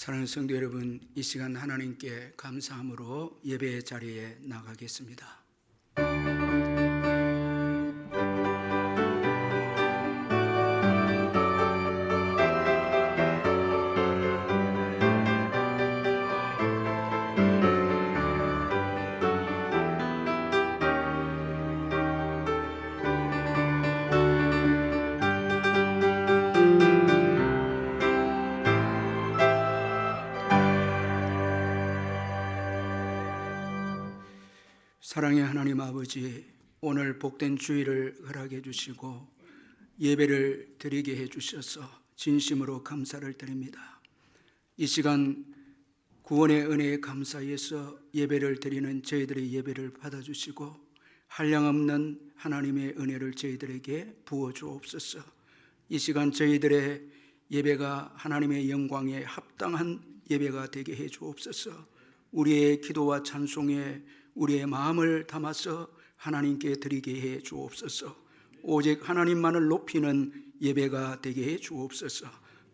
사랑하는 성도 여러분, 이 시간 하나님께 감사함으로 예배의 자리에 나가겠습니다. 사랑의 하나님 아버지, 오늘 복된 주일을 허락해 주시고 예배를 드리게 해 주셔서 진심으로 감사를 드립니다. 이 시간 구원의 은혜에 감사해서 예배를 드리는 저희들의 예배를 받아주시고 한량없는 하나님의 은혜를 저희들에게 부어주옵소서. 이 시간 저희들의 예배가 하나님의 영광에 합당한 예배가 되게 해 주옵소서. 우리의 기도와 찬송에 우리의 마음을 담아서 하나님께 드리게 해 주옵소서. 오직 하나님만을 높이는 예배가 되게 해 주옵소서.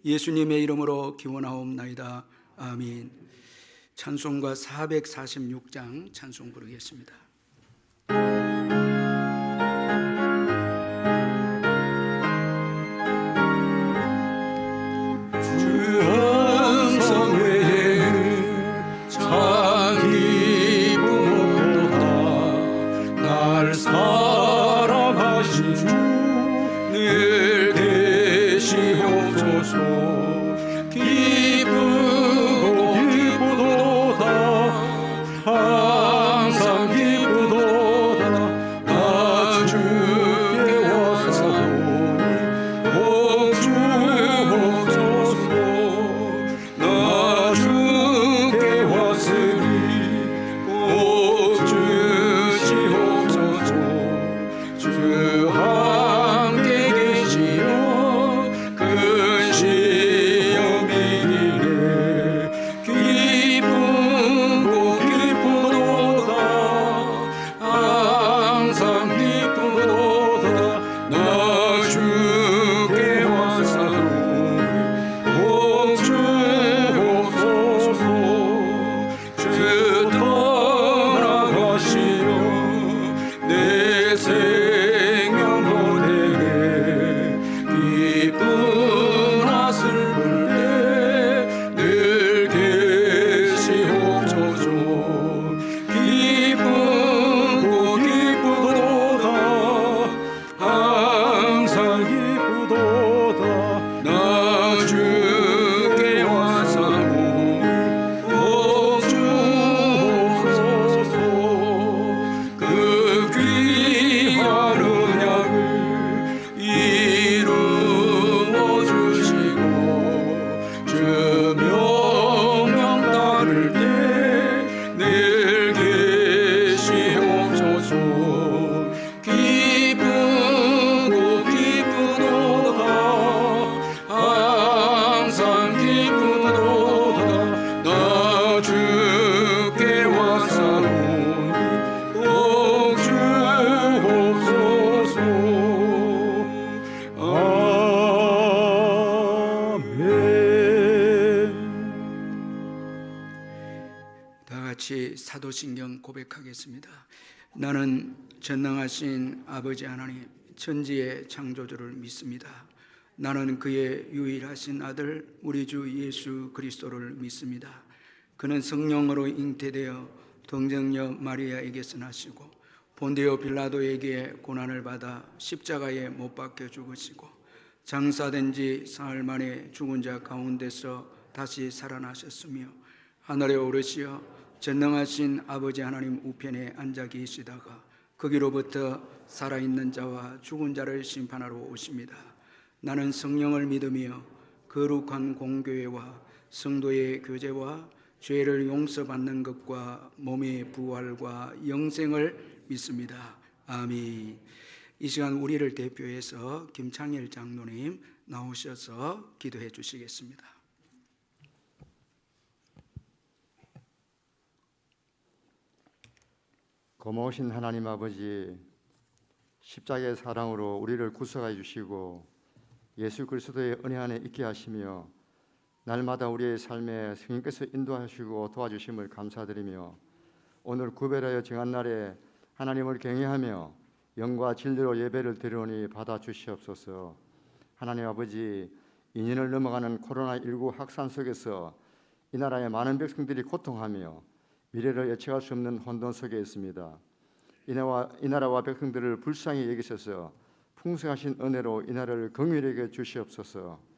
예수님의 이름으로 기원하옵나이다. 아멘. 찬송가 446장 찬송 부르겠습니다. 사랑하신 주 늘 계시옵소서. 기쁘고 기쁘도다 항상 기쁘도다 나 주께 와사오니 복 주옵소서. 나 주께 왔으니 복 주시옵소서. 주 함께 계시어 큰 시험이기에 기쁘고 기쁘도다 항상 기쁘도다 나 주께 와사오니 복 주옵소서. 주 떠나가시어 내 생명 보내게 기쁘나 슬플 때 늘 계시옵소서. 기쁘고 기쁘도다 항상 기쁘도다 나 주께 와사오니 복 주옵소서. 그 귀한 언약을 이루어 주시고 주 명령 따를 때 늘 계시옵소서. 기쁘고 기쁘도다 항상 기쁘도다 나 주께 와사오니 복 주옵소서. 아멘. 다 같이 사도신경 고백하겠습니다. 나는 전능하신 아버지 하나님 천지의 창조주를 믿습니다. 나는 그의 유일하신 아들 우리 주 예수 그리스도를 믿습니다. 그는 성령으로 잉태되어 동정녀 마리아에게서 나시고 본디오 빌라도에게 고난을 받아 십자가에 못 박혀 죽으시고 장사된 지 사흘 만에 죽은 자 가운데서 다시 살아나셨으며 하늘에 오르시어 전능하신 아버지 하나님 우편에 앉아 계시다가 거기로부터 살아있는 자와 죽은 자를 심판하러 오십니다. 나는 성령을 믿으며 거룩한 공교회와 성도의 교제와 죄를 용서받는 것과 몸의 부활과 영생을 믿습니다. 아멘. 이 시간 우리를 대표해서 김창일 장로님 나오셔서 기도해 주시겠습니다. 고마우신 하나님 아버지, 십자가의 사랑으로 우리를 구속해 주시고 예수 그리스도의 은혜 안에 있게 하시며 날마다 우리의 삶에 성령께서 인도하시고 도와주심을 감사드리며 오늘 구별하여 정한 날에 하나님을 경외하며 영과 진리로 예배를 드리오니 받아주시옵소서. 하나님 아버지, 2년을 넘어가는 코로나19 확산 속에서 이 나라의 많은 백성들이 고통하며 미래를 예측할 수 없는 혼돈 속에 있습니다. 이 나라와 백성들을 불쌍히 여기셔서 풍성하신 은혜로 이 나라를 긍휼히 여겨 주시옵소서.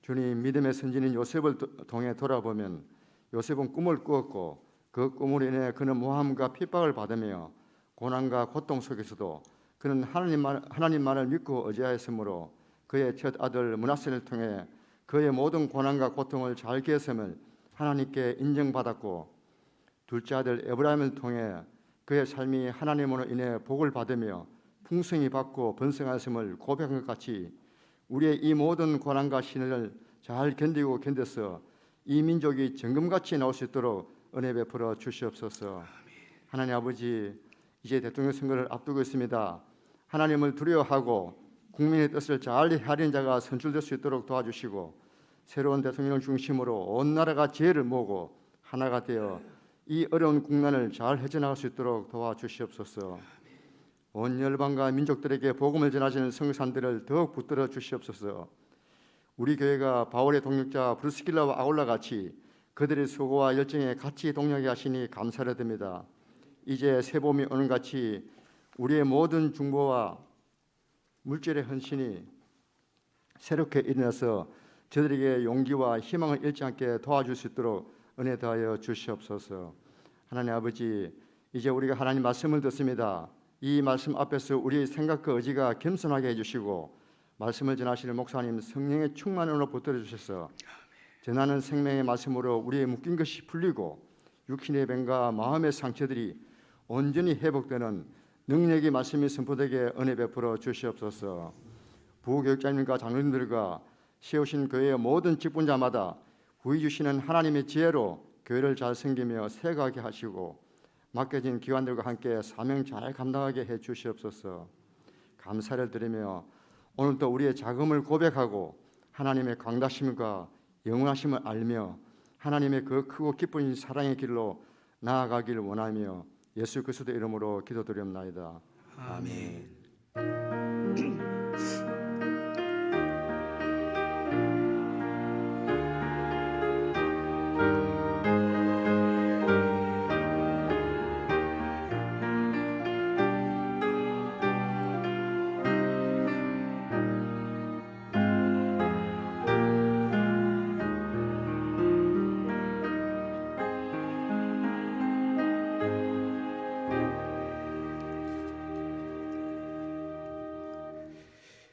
주님, 믿음의 선진인 요셉을 통해 돌아보면 요셉은 꿈을 꾸었고 그 꿈으로 인해 그는 모함과 핍박을 받으며 고난과 고통 속에서도 그는 하나님만을 믿고 의지하였으므로 그의 첫 아들 므낫세를 통해 그의 모든 고난과 고통을 잘 계섬을 하나님께 인정받았고 둘째 아들 에브라임을 통해 그의 삶이 하나님으로 인해 복을 받으며 풍성히 받고 번성하였음을 고백한 것 같이 우리의 이 모든 고난과 신을 잘 견뎌서 이 민족이 정금같이 나올 수 있도록 은혜 베풀어 주시옵소서. 하나님 아버지, 이제 대통령 선거를 앞두고 있습니다. 하나님을 두려워하고 국민의 뜻을 잘 헤아리는 자가 선출될 수 있도록 도와주시고 새로운 대통령을 중심으로 온 나라가 지혜를 모으고 하나가 되어 이 어려운 국난을 잘 헤쳐나갈 수 있도록 도와주시옵소서. 온 열방과 민족들에게 복음을 전하시는 성산들을 더욱 붙들어 주시옵소서. 우리 교회가 바울의 동역자 브리스길라와 아울라 같이 그들의 수고와 열정에 같이 동력하게 하시니 감사를 드립니다. 이제 새봄이 오는 같이 우리의 모든 중보와 물질의 헌신이 새롭게 일어나서 저들에게 용기와 희망을 잃지 않게 도와줄 수 있도록 은혜 더하여 주시옵소서. 하나님 아버지, 이제 우리가 하나님 말씀을 듣습니다. 이 말씀 앞에서 우리의 생각과 의지가 겸손하게 해주시고 말씀을 전하시는 목사님 성령의 충만으로 붙들어 주셔서 전하는 생명의 말씀으로 우리의 묶인 것이 풀리고 육신의 병과 마음의 상처들이 온전히 회복되는 능력의 말씀이 선포되게 은혜 베풀어 주시옵소서. 부교육자님과 장로님들과 세우신 교회의 모든 직분자마다 후히 주시는 하나님의 지혜로 교회를 잘 섬기며 세가게 하시고 맡겨진 기관들과 함께 사명 잘 감당하게 해 주시옵소서. 감사를 드리며 오늘도 우리의 자금을 고백하고 하나님의 강다심과 영원하심을 알며 하나님의 그 크고 기쁜 사랑의 길로 나아가길 원하며 예수 그리스도의 이름으로 기도드리옵나이다. 아멘.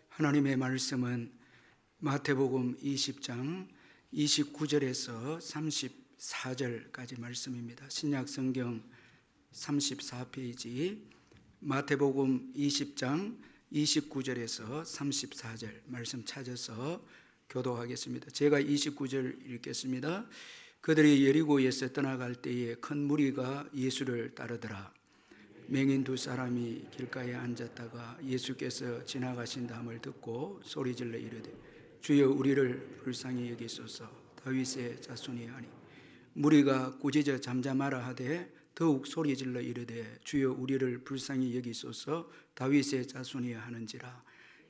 하나님의 말씀은 마태복음 20장 29절에서 34절까지 말씀입니다. 신약 성경 34페이지 마태복음 20장 29절에서 34절 말씀 찾아서 교도하겠습니다. 제가 29절 읽겠습니다. 그들이 여리고에서 떠나갈 때에 큰 무리가 예수를 따르더라. 맹인 두 사람이 길가에 앉았다가 예수께서 지나가신다함을 듣고 소리질러 이르되 주여 우리를 불쌍히 여기소서. 다윗의 자손이 하니 무리가 꾸짖어 잠잠하라 하되 더욱 소리질러 이르되 주여 우리를 불쌍히 여기소서. 다윗의 자손이 하는지라.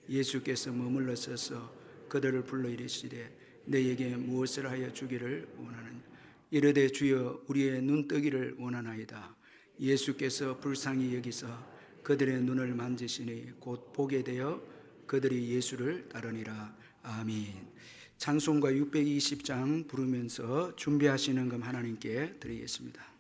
예수께서 머물러 서서 그들을 불러 이르시되 너에게 무엇을 하여 주기를 원하느냐. 이르되 주여 우리의 눈 뜨기를 원하나이다. 예수께서 불쌍히 여기사 그들의 눈을 만지시니 곧 보게 되어 그들이 예수를 따르니라. 아멘. 찬송가 620장 부르면서 준비하시는 금 하나님께 드리겠습니다.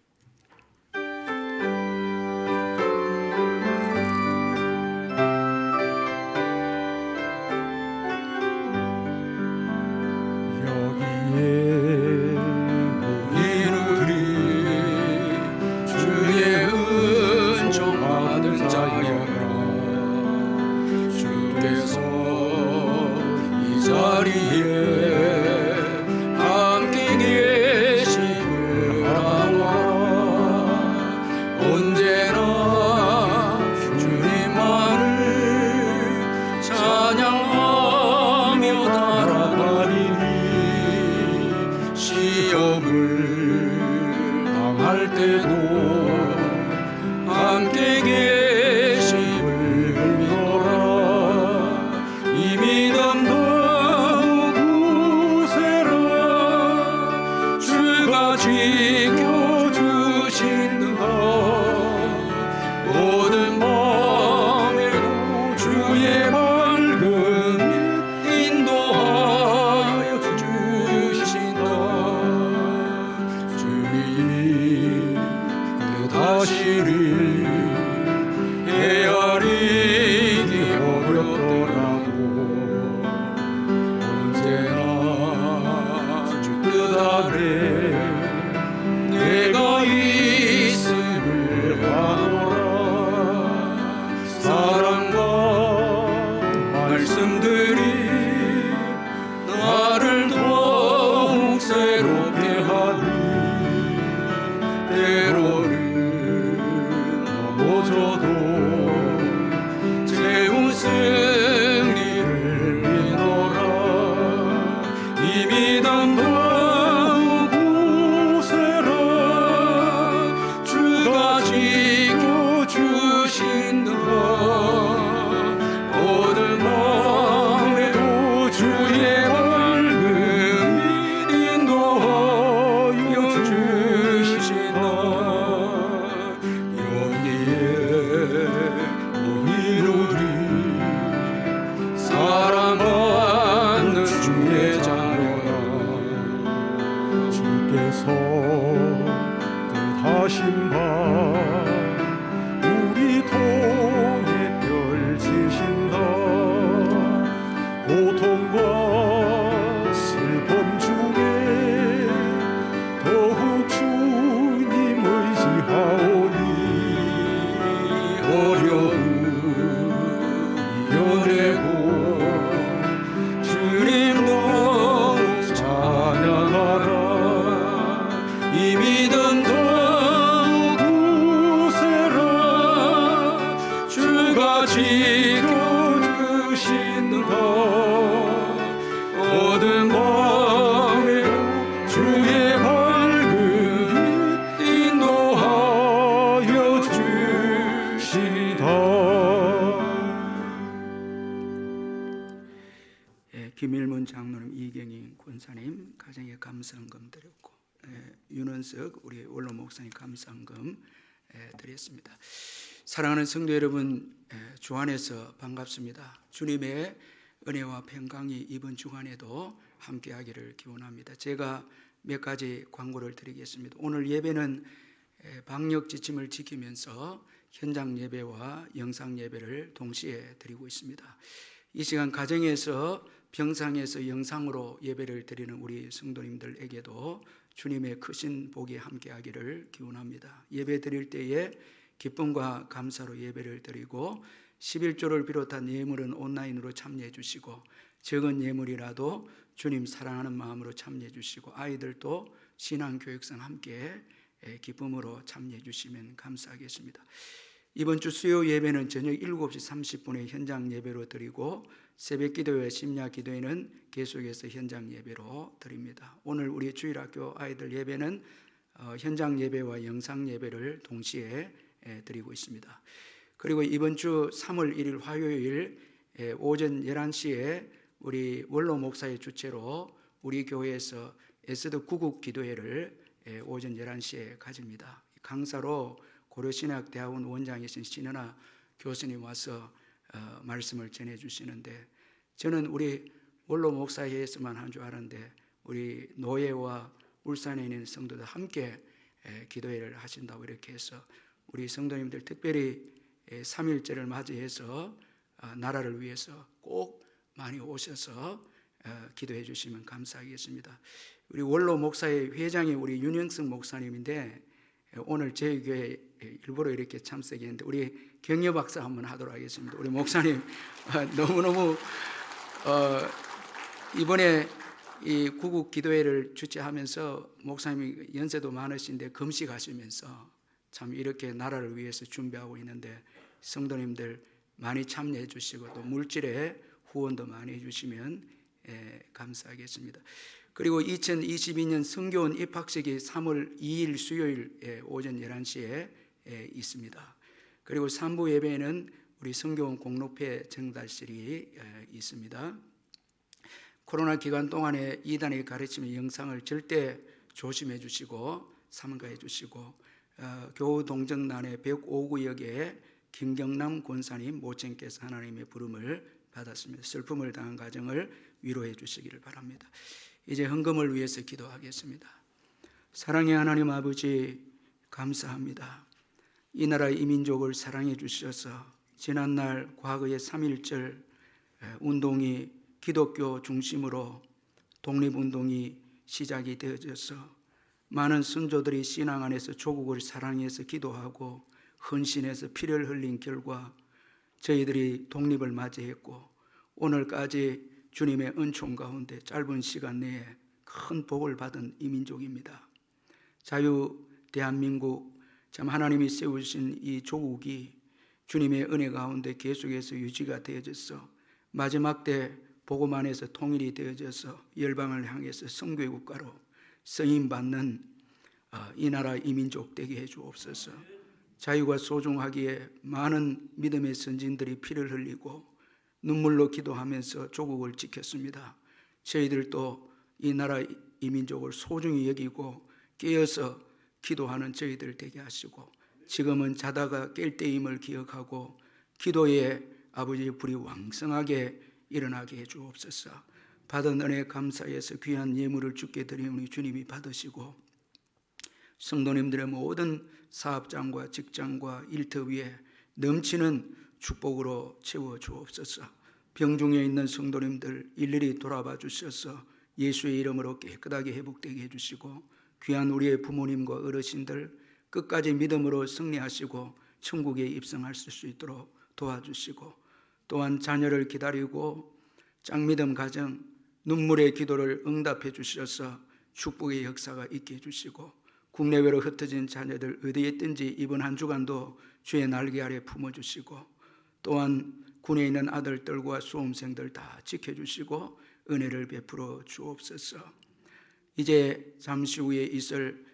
주가 지켜주신다. 어두운 밤에 주의 밝은 빛 인도하여 주시다. 김일문 장로님, 이경인 권사님 가정에 감사헌금 드렸고, 윤원석 우리 원로 목사님 감사헌금 드렸습니다. 사랑하는 성도 여러분, 주 안에서 반갑습니다. 주님의 은혜와 평강이 이번 주간에도 함께하기를 기원합니다. 제가 몇 가지 광고를 드리겠습니다. 오늘 예배는 방역 지침을 지키면서 현장 예배와 영상 예배를 동시에 드리고 있습니다. 이 시간 가정에서 병상에서 영상으로 예배를 드리는 우리 성도님들에게도 주님의 크신 복이 함께하기를 기원합니다. 예배 드릴 때에 기쁨과 감사로 예배를 드리고 11조를 비롯한 예물은 온라인으로 참여해 주시고, 적은 예물이라도 주님 사랑하는 마음으로 참여해 주시고, 아이들도 신앙교육상 함께 기쁨으로 참여해 주시면 감사하겠습니다. 이번 주 수요 예배는 저녁 7시 30분에 현장 예배로 드리고, 새벽 기도회, 심야 기도회는 계속해서 현장 예배로 드립니다. 오늘 우리 주일학교 아이들 예배는 현장 예배와 영상 예배를 동시에 드리고 있습니다. 그리고 이번 주 3월 1일 화요일 오전 11시에 우리 원로 목사의 주최로 우리 교회에서 에스더 구국 기도회를 오전 11시에 가집니다. 강사로 고려신학대학원 원장이신 신은아 교수님 와서 말씀을 전해주시는데, 저는 우리 원로 목사회에서만 한 줄 알았는데 우리 노예와 울산에 있는 성도들 함께 기도회를 하신다고 이렇게 해서 우리 성도님들 특별히 3.1절을 맞이해서 나라를 위해서 꼭 많이 오셔서 기도해 주시면 감사하겠습니다. 우리 원로 목사회 회장이 우리 윤영승 목사님인데 오늘 저희 교회 일부러 이렇게 참석했는데 우리 격려 박사 한번 하도록 하겠습니다. 우리 목사님 너무너무 이번에 이 구국 기도회를 주최하면서 목사님이 연세도 많으신데 금식하시면서 참 이렇게 나라를 위해서 준비하고 있는데 성도님들 많이 참여해 주시고 또 물질에 후원도 많이 해주시면 감사하겠습니다. 그리고 2022년 성교원 입학식이 3월 2일 수요일 오전 11시에 있습니다. 그리고 3부 예배에는 우리 성교원 공로패 정달실이 있습니다. 코로나 기간 동안에 이단의 가르침의 영상을 절대 조심해 주시고 삼가해 주시고, 교우 동정난의 105구역에 김경남 권사님 모친께서 하나님의 부름을 받았습니다. 슬픔을 당한 가정을 위로해 주시기를 바랍니다. 이제 헌금을 위해서 기도하겠습니다. 사랑의 하나님 아버지, 감사합니다. 이 나라 이 민족을 사랑해 주셔서 지난날 과거의 3.1절 운동이 기독교 중심으로 독립운동이 시작이 되어져서 많은 선조들이 신앙 안에서 조국을 사랑해서 기도하고 헌신해서 피를 흘린 결과 저희들이 독립을 맞이했고 오늘까지 주님의 은총 가운데 짧은 시간 내에 큰 복을 받은 이 민족입니다. 자유 대한민국, 참 하나님이 세우신 이 조국이 주님의 은혜 가운데 계속해서 유지가 되어져서 마지막 때 복음 안에서 통일이 되어져서 열방을 향해서 선교의 국가로 쓰임받는 이 나라 이 민족 되게 해 주옵소서. 자유가 소중하기에 많은 믿음의 선진들이 피를 흘리고 눈물로 기도하면서 조국을 지켰습니다. 저희들도 이 나라 이 민족을 소중히 여기고 깨어서 기도하는 저희들 되게 하시고, 지금은 자다가 깰 때임을 기억하고 기도에 아버지의 불이 왕성하게 일어나게 해 주옵소서. 받은 은혜 감사해서 귀한 예물을 주께 드리오니 주님이 받으시고 성도님들의 모든 사업장과 직장과 일터 위에 넘치는 축복으로 채워 주옵소서. 병중에 있는 성도님들 일일이 돌아봐 주셔서 예수의 이름으로 깨끗하게 회복되게 해주시고, 귀한 우리의 부모님과 어르신들 끝까지 믿음으로 승리하시고 천국에 입성할 수 있도록 도와주시고, 또한 자녀를 기다리고 짱믿음 가정 눈물의 기도를 응답해 주셔서 축복의 역사가 있게 해주시고, 국내외로 흩어진 자녀들 어디에 있든지 이번 한 주간도 주의 날개 아래 품어주시고, 또한 군에 있는 아들들과 수험생들 다 지켜주시고 은혜를 베풀어 주옵소서. 이제 잠시 후에 있을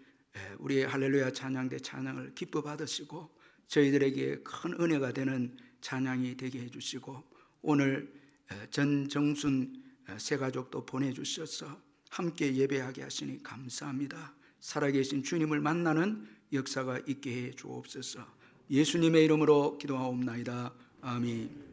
우리의 할렐루야 찬양대 찬양을 기뻐 받으시고 저희들에게 큰 은혜가 되는 찬양이 되게 해주시고 오늘 전정순 새가족도 보내주셔서 함께 예배하게 하시니 감사합니다. 살아계신 주님을 만나는 역사가 있게 해 주옵소서. 예수님의 이름으로 기도하옵나이다. 아멘.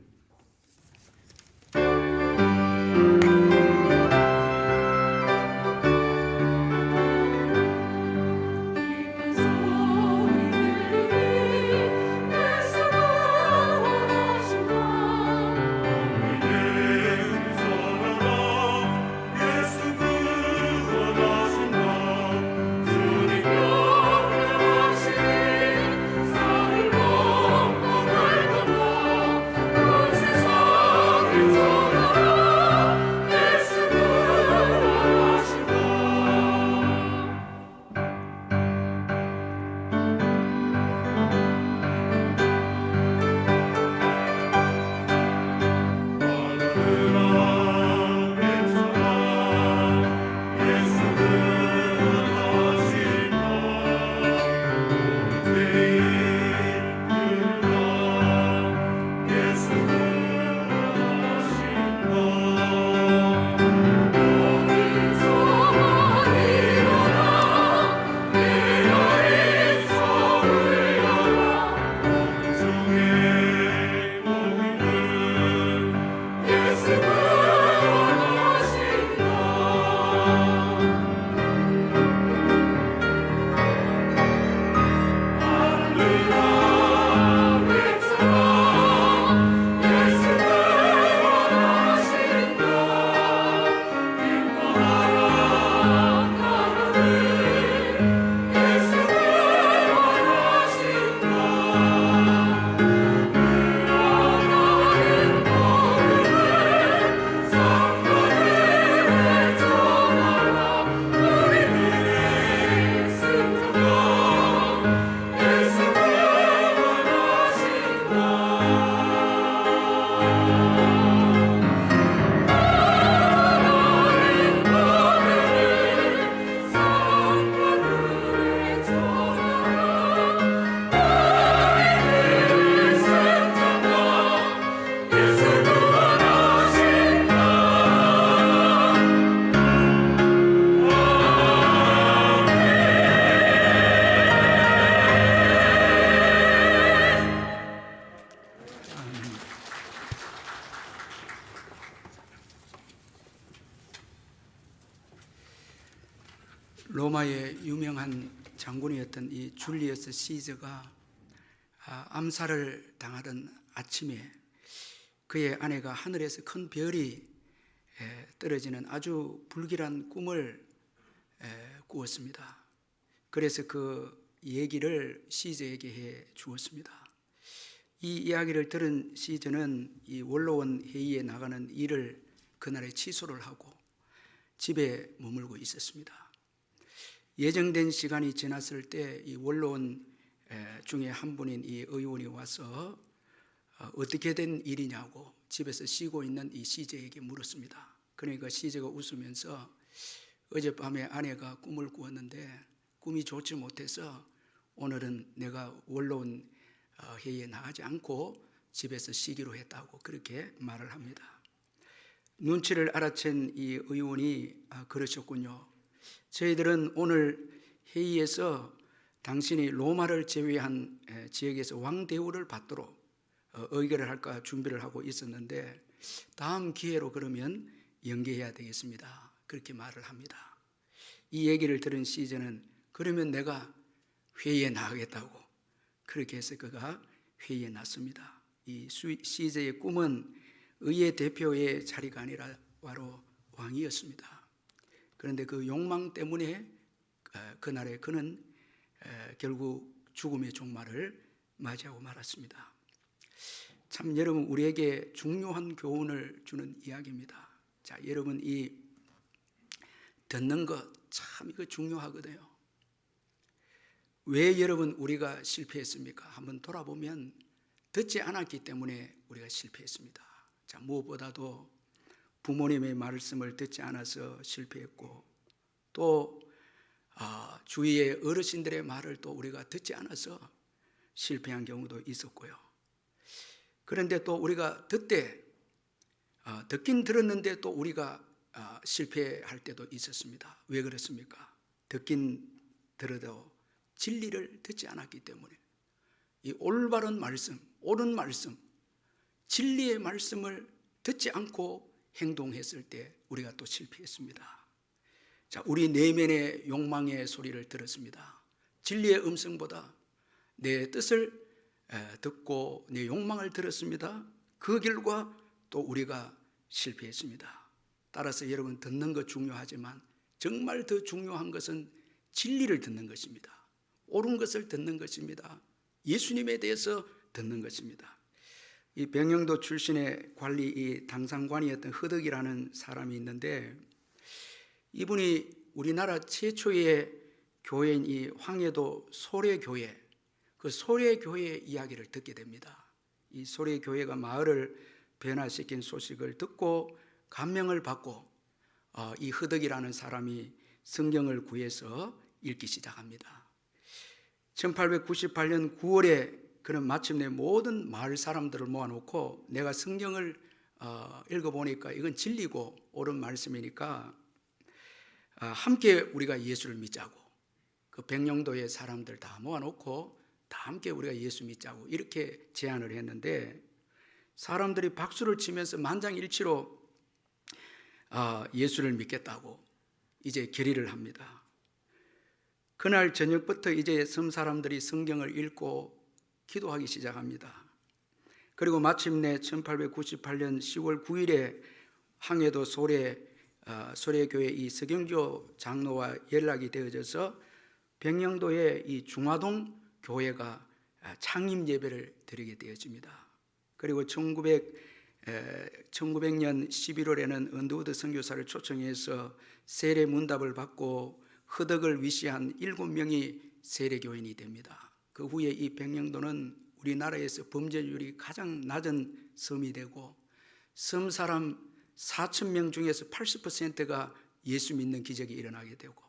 로마의 유명한 장군이었던 이 줄리어스 시저가 암살을 당하던 아침에 그의 아내가 하늘에서 큰 별이 떨어지는 아주 불길한 꿈을 꾸었습니다. 그래서 그 얘기를 시저에게 해 주었습니다. 이 이야기를 들은 시저는 이 원로원 회의에 나가는 일을 그날에 취소를 하고 집에 머물고 있었습니다. 예정된 시간이 지났을 때 이 원로원 중에 한 분인 이 의원이 와서 어떻게 된 일이냐고 집에서 쉬고 있는 이 시저에게 물었습니다. 그러니까 시저가 웃으면서 어젯밤에 아내가 꿈을 꾸었는데 꿈이 좋지 못해서 오늘은 내가 원로원 회의에 나가지 않고 집에서 쉬기로 했다고 그렇게 말을 합니다. 눈치를 알아챈 이 의원이 그러셨군요. 저희들은 오늘 회의에서 당신이 로마를 제외한 지역에서 왕대우를 받도록 의결을 할까 준비를 하고 있었는데 다음 기회로 그러면 연기해야 되겠습니다. 그렇게 말을 합니다. 이 얘기를 들은 시저는 그러면 내가 회의에 나가겠다고 그렇게 해서 그가 회의에 났습니다. 이 시저의 꿈은 의회 대표의 자리가 아니라 바로 왕이었습니다. 그런데 그 욕망 때문에 그날에 그는 결국 죽음의 종말을 맞이하고 말았습니다. 참 여러분 우리에게 중요한 교훈을 주는 이야기입니다. 자, 여러분 이 듣는 것 참 이거 중요하거든요. 왜 여러분 우리가 실패했습니까? 한번 돌아보면 듣지 않았기 때문에 우리가 실패했습니다. 자, 무엇보다도 부모님의 말씀을 듣지 않아서 실패했고, 또 주위의 어르신들의 말을 또 우리가 듣지 않아서 실패한 경우도 있었고요. 그런데 또 우리가 듣긴 들었는데 또 우리가 실패할 때도 있었습니다. 왜 그렇습니까? 듣긴 들어도 진리를 듣지 않았기 때문에, 이 올바른 말씀, 옳은 말씀, 진리의 말씀을 듣지 않고 행동했을 때 우리가 또 실패했습니다. 자, 우리 내면의 욕망의 소리를 들었습니다. 진리의 음성보다 내 뜻을 듣고 내 욕망을 들었습니다. 그 결과 또 우리가 실패했습니다. 따라서 여러분, 듣는 것 중요하지만 정말 더 중요한 것은 진리를 듣는 것입니다. 옳은 것을 듣는 것입니다. 예수님에 대해서 듣는 것입니다. 이 병영도 출신의 관리 이 당상관이었던 허덕이라는 사람이 있는데, 이분이 우리나라 최초의 교회인 이 황해도 소래교회, 그 소래교회의 이야기를 듣게 됩니다. 이 소래교회가 마을을 변화시킨 소식을 듣고 감명을 받고 이 허덕이라는 사람이 성경을 구해서 읽기 시작합니다. 1898년 9월에 그는 마침내 모든 마을 사람들을 모아놓고, 내가 성경을 읽어보니까 이건 진리고 옳은 말씀이니까 함께 우리가 예수를 믿자고, 그 백령도의 사람들 다 모아놓고 다 함께 우리가 예수 믿자고 이렇게 제안을 했는데, 사람들이 박수를 치면서 만장일치로 예수를 믿겠다고 이제 결의를 합니다. 그날 저녁부터 이제 섬 사람들이 성경을 읽고 기도하기 시작합니다. 그리고 마침내 1898년 10월 9일에 황해도 소래교회 이 서경조 장로와 연락이 되어져서 백령도의 이 중화동 교회가 창립 예배를 드리게 되어집니다. 그리고 1900년 11월에는 언더우드 선교사를 초청해서 세례 문답을 받고 허덕을 위시한 7명이 세례교인이 됩니다. 그 후에 이 백령도는 우리나라에서 범죄율이 가장 낮은 섬이 되고, 섬 사람 4,000명 중에서 80%가 예수 믿는 기적이 일어나게 되고,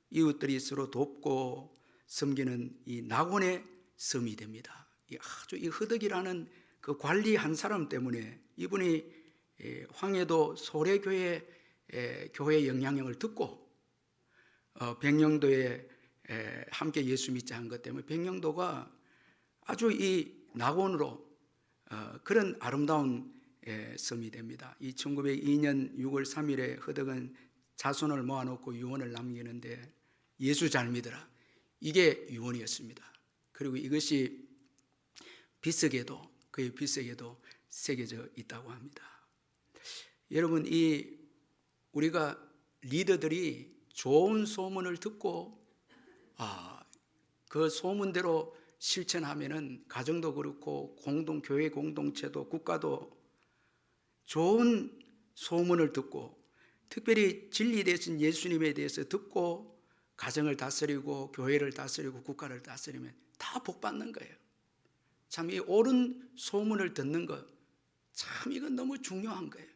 이웃들이 서로 돕고 섬기는 이 낙원의 섬이 됩니다. 아주 이 허덕이라는 그 관리 한 사람 때문에 이분이 황해도 소래교회 교회 영향력을 듣고 백령도에 함께 예수 믿자 한 것 때문에 백령도가 아주 이 낙원으로 그런 아름다운 섬이 됩니다. 이 1902년 6월 3일에 허덕은 자손을 모아놓고 유언을 남기는데, 예수 잘 믿어라, 이게 유언이었습니다. 그리고 이것이 그의 비석에도 새겨져 있다고 합니다. 여러분, 우리가 리더들이 좋은 소문을 듣고 그 소문대로 실천하면은 가정도 그렇고 교회 공동체도 국가도 좋은 소문을 듣고, 특별히 진리 대신 예수님에 대해서 듣고 가정을 다스리고 교회를 다스리고 국가를 다스리면 다 복받는 거예요. 참 이 옳은 소문을 듣는 것, 참 이건 너무 중요한 거예요.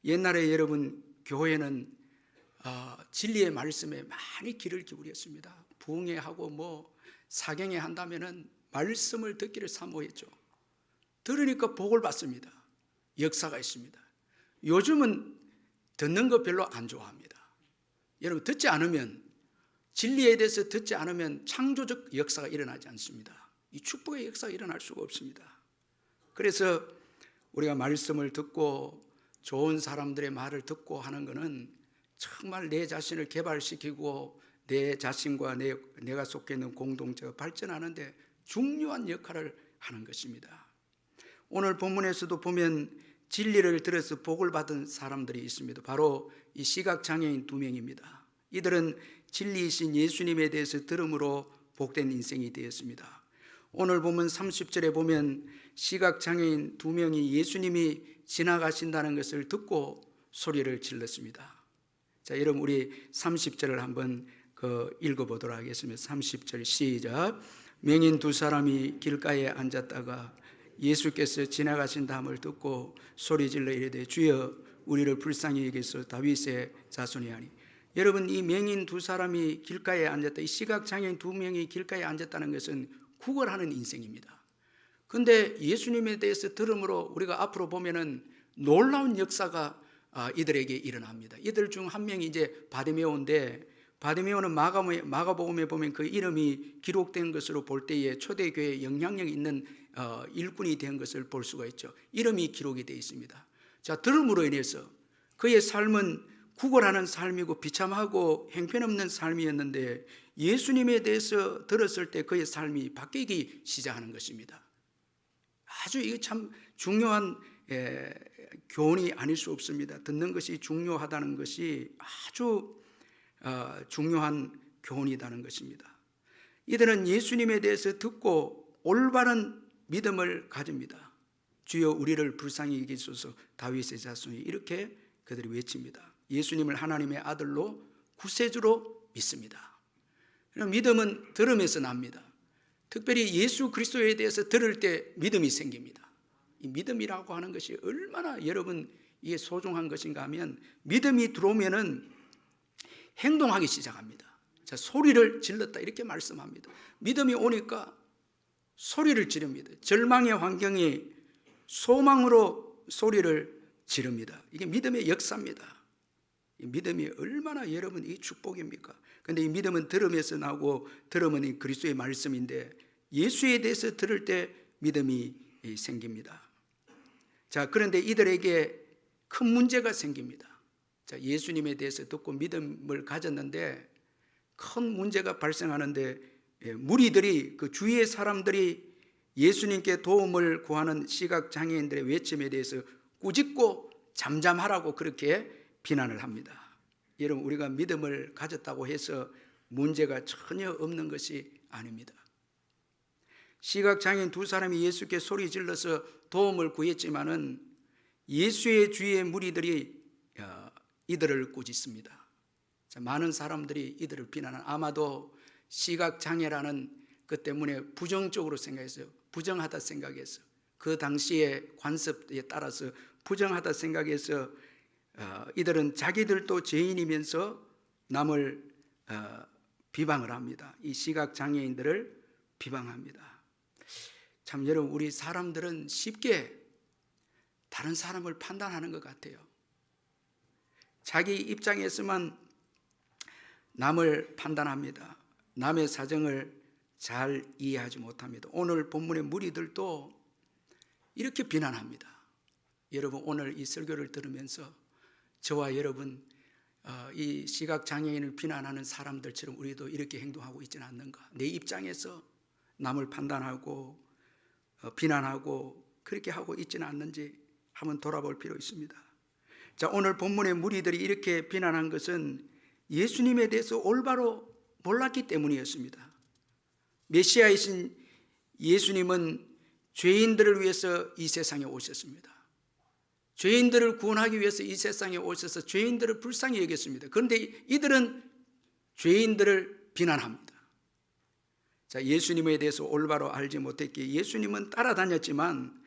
옛날에 여러분, 교회는 진리의 말씀에 많이 귀를 기울였습니다. 부흥회하고 사경회 한다면은 말씀을 듣기를 사모했죠. 들으니까 복을 받습니다. 역사가 있습니다. 요즘은 듣는 거 별로 안 좋아합니다. 여러분, 듣지 않으면, 진리에 대해서 듣지 않으면 창조적 역사가 일어나지 않습니다. 이 축복의 역사가 일어날 수가 없습니다. 그래서 우리가 말씀을 듣고 좋은 사람들의 말을 듣고 하는 것은 정말 내 자신을 개발시키고 내 자신과 내가 속해 있는 공동체가 발전하는 데 중요한 역할을 하는 것입니다. 오늘 본문에서도 보면 진리를 들어서 복을 받은 사람들이 있습니다. 바로 이 시각장애인 2명입니다. 이들은 진리이신 예수님에 대해서 들음으로 복된 인생이 되었습니다. 오늘 보면 30절에 보면 시각장애인 2명이 예수님이 지나가신다는 것을 듣고 소리를 질렀습니다. 자, 여러분, 우리 30절을 한번 읽어보도록 하겠습니다. 30절 시작. 맹인 두 사람이 길가에 앉았다가 예수께서 지나가신다함을 듣고 소리질러 이르되 주여 우리를 불쌍히 여기소 다윗의 자손이 아니. 여러분, 이 맹인 두 사람이 길가에 앉았다, 이 시각장애인 두 명이 길가에 앉았다는 것은 구걸하는 인생입니다. 그런데 예수님에 대해서 들음으로 우리가 앞으로 보면은 놀라운 역사가 이들에게 일어납니다. 이들 중 한 명이 이제 바디메오인데, 바디메오는 마가복음에 보면 그 이름이 기록된 것으로 볼 때에 초대교회에 영향력 있는 일꾼이 된 것을 볼 수가 있죠. 이름이 기록이 되어 있습니다. 자, 들음으로 인해서 그의 삶은 구걸하는 삶이고 비참하고 형편없는 삶이었는데 예수님에 대해서 들었을 때 그의 삶이 바뀌기 시작하는 것입니다. 아주 이게 참 중요한 교훈이 아닐 수 없습니다. 듣는 것이 중요하다는 것이 아주 중요한 교훈이라는 것입니다. 이들은 예수님에 대해서 듣고 올바른 믿음을 가집니다. 주여 우리를 불쌍히 여기소서 다윗의 자손이, 이렇게 그들이 외칩니다. 예수님을 하나님의 아들로 구세주로 믿습니다. 믿음은 들음에서 납니다. 특별히 예수 그리스도에 대해서 들을 때 믿음이 생깁니다. 이 믿음이라고 하는 것이 얼마나 여러분 이게 소중한 것인가 하면, 믿음이 들어오면은 행동하기 시작합니다. 자, 소리를 질렀다 이렇게 말씀합니다. 믿음이 오니까 소리를 지릅니다. 절망의 환경이 소망으로 소리를 지릅니다. 이게 믿음의 역사입니다. 이 믿음이 얼마나 여러분 이 축복입니까? 그런데 이 믿음은 들음에서 나오고, 들음은 이 그리스도의 말씀인데 예수에 대해서 들을 때 믿음이 생깁니다. 자, 그런데 이들에게 큰 문제가 생깁니다. 자, 예수님에 대해서 듣고 믿음을 가졌는데 큰 문제가 발생하는데, 무리들이, 그 주위의 사람들이 예수님께 도움을 구하는 시각장애인들의 외침에 대해서 꾸짖고 잠잠하라고 그렇게 비난을 합니다. 여러분, 우리가 믿음을 가졌다고 해서 문제가 전혀 없는 것이 아닙니다. 시각장애인 두 사람이 예수께 소리 질러서 도움을 구했지만은 예수의 주위의 무리들이 이들을 꾸짖습니다. 많은 사람들이 이들을 비난한, 아마도 시각장애라는 것 때문에 부정적으로 생각했어요. 부정하다 생각해서, 그 당시의 관습에 따라서 부정하다 생각해서 이들은 자기들도 죄인이면서 남을 비방을 합니다. 이 시각장애인들을 비방합니다. 참 여러분, 우리 사람들은 쉽게 다른 사람을 판단하는 것 같아요. 자기 입장에서만 남을 판단합니다. 남의 사정을 잘 이해하지 못합니다. 오늘 본문의 무리들도 이렇게 비난합니다. 여러분, 오늘 이 설교를 들으면서 저와 여러분, 이 시각장애인을 비난하는 사람들처럼 우리도 이렇게 행동하고 있지는 않는가? 내 입장에서 남을 판단하고 비난하고 그렇게 하고 있지는 않는지 한번 돌아볼 필요 있습니다. 자, 오늘 본문의 무리들이 이렇게 비난한 것은 예수님에 대해서 올바로 몰랐기 때문이었습니다. 메시아이신 예수님은 죄인들을 위해서 이 세상에 오셨습니다. 죄인들을 구원하기 위해서 이 세상에 오셔서 죄인들을 불쌍히 여겼습니다. 그런데 이들은 죄인들을 비난합니다. 자, 예수님에 대해서 올바로 알지 못했기에 예수님을 따라다녔지만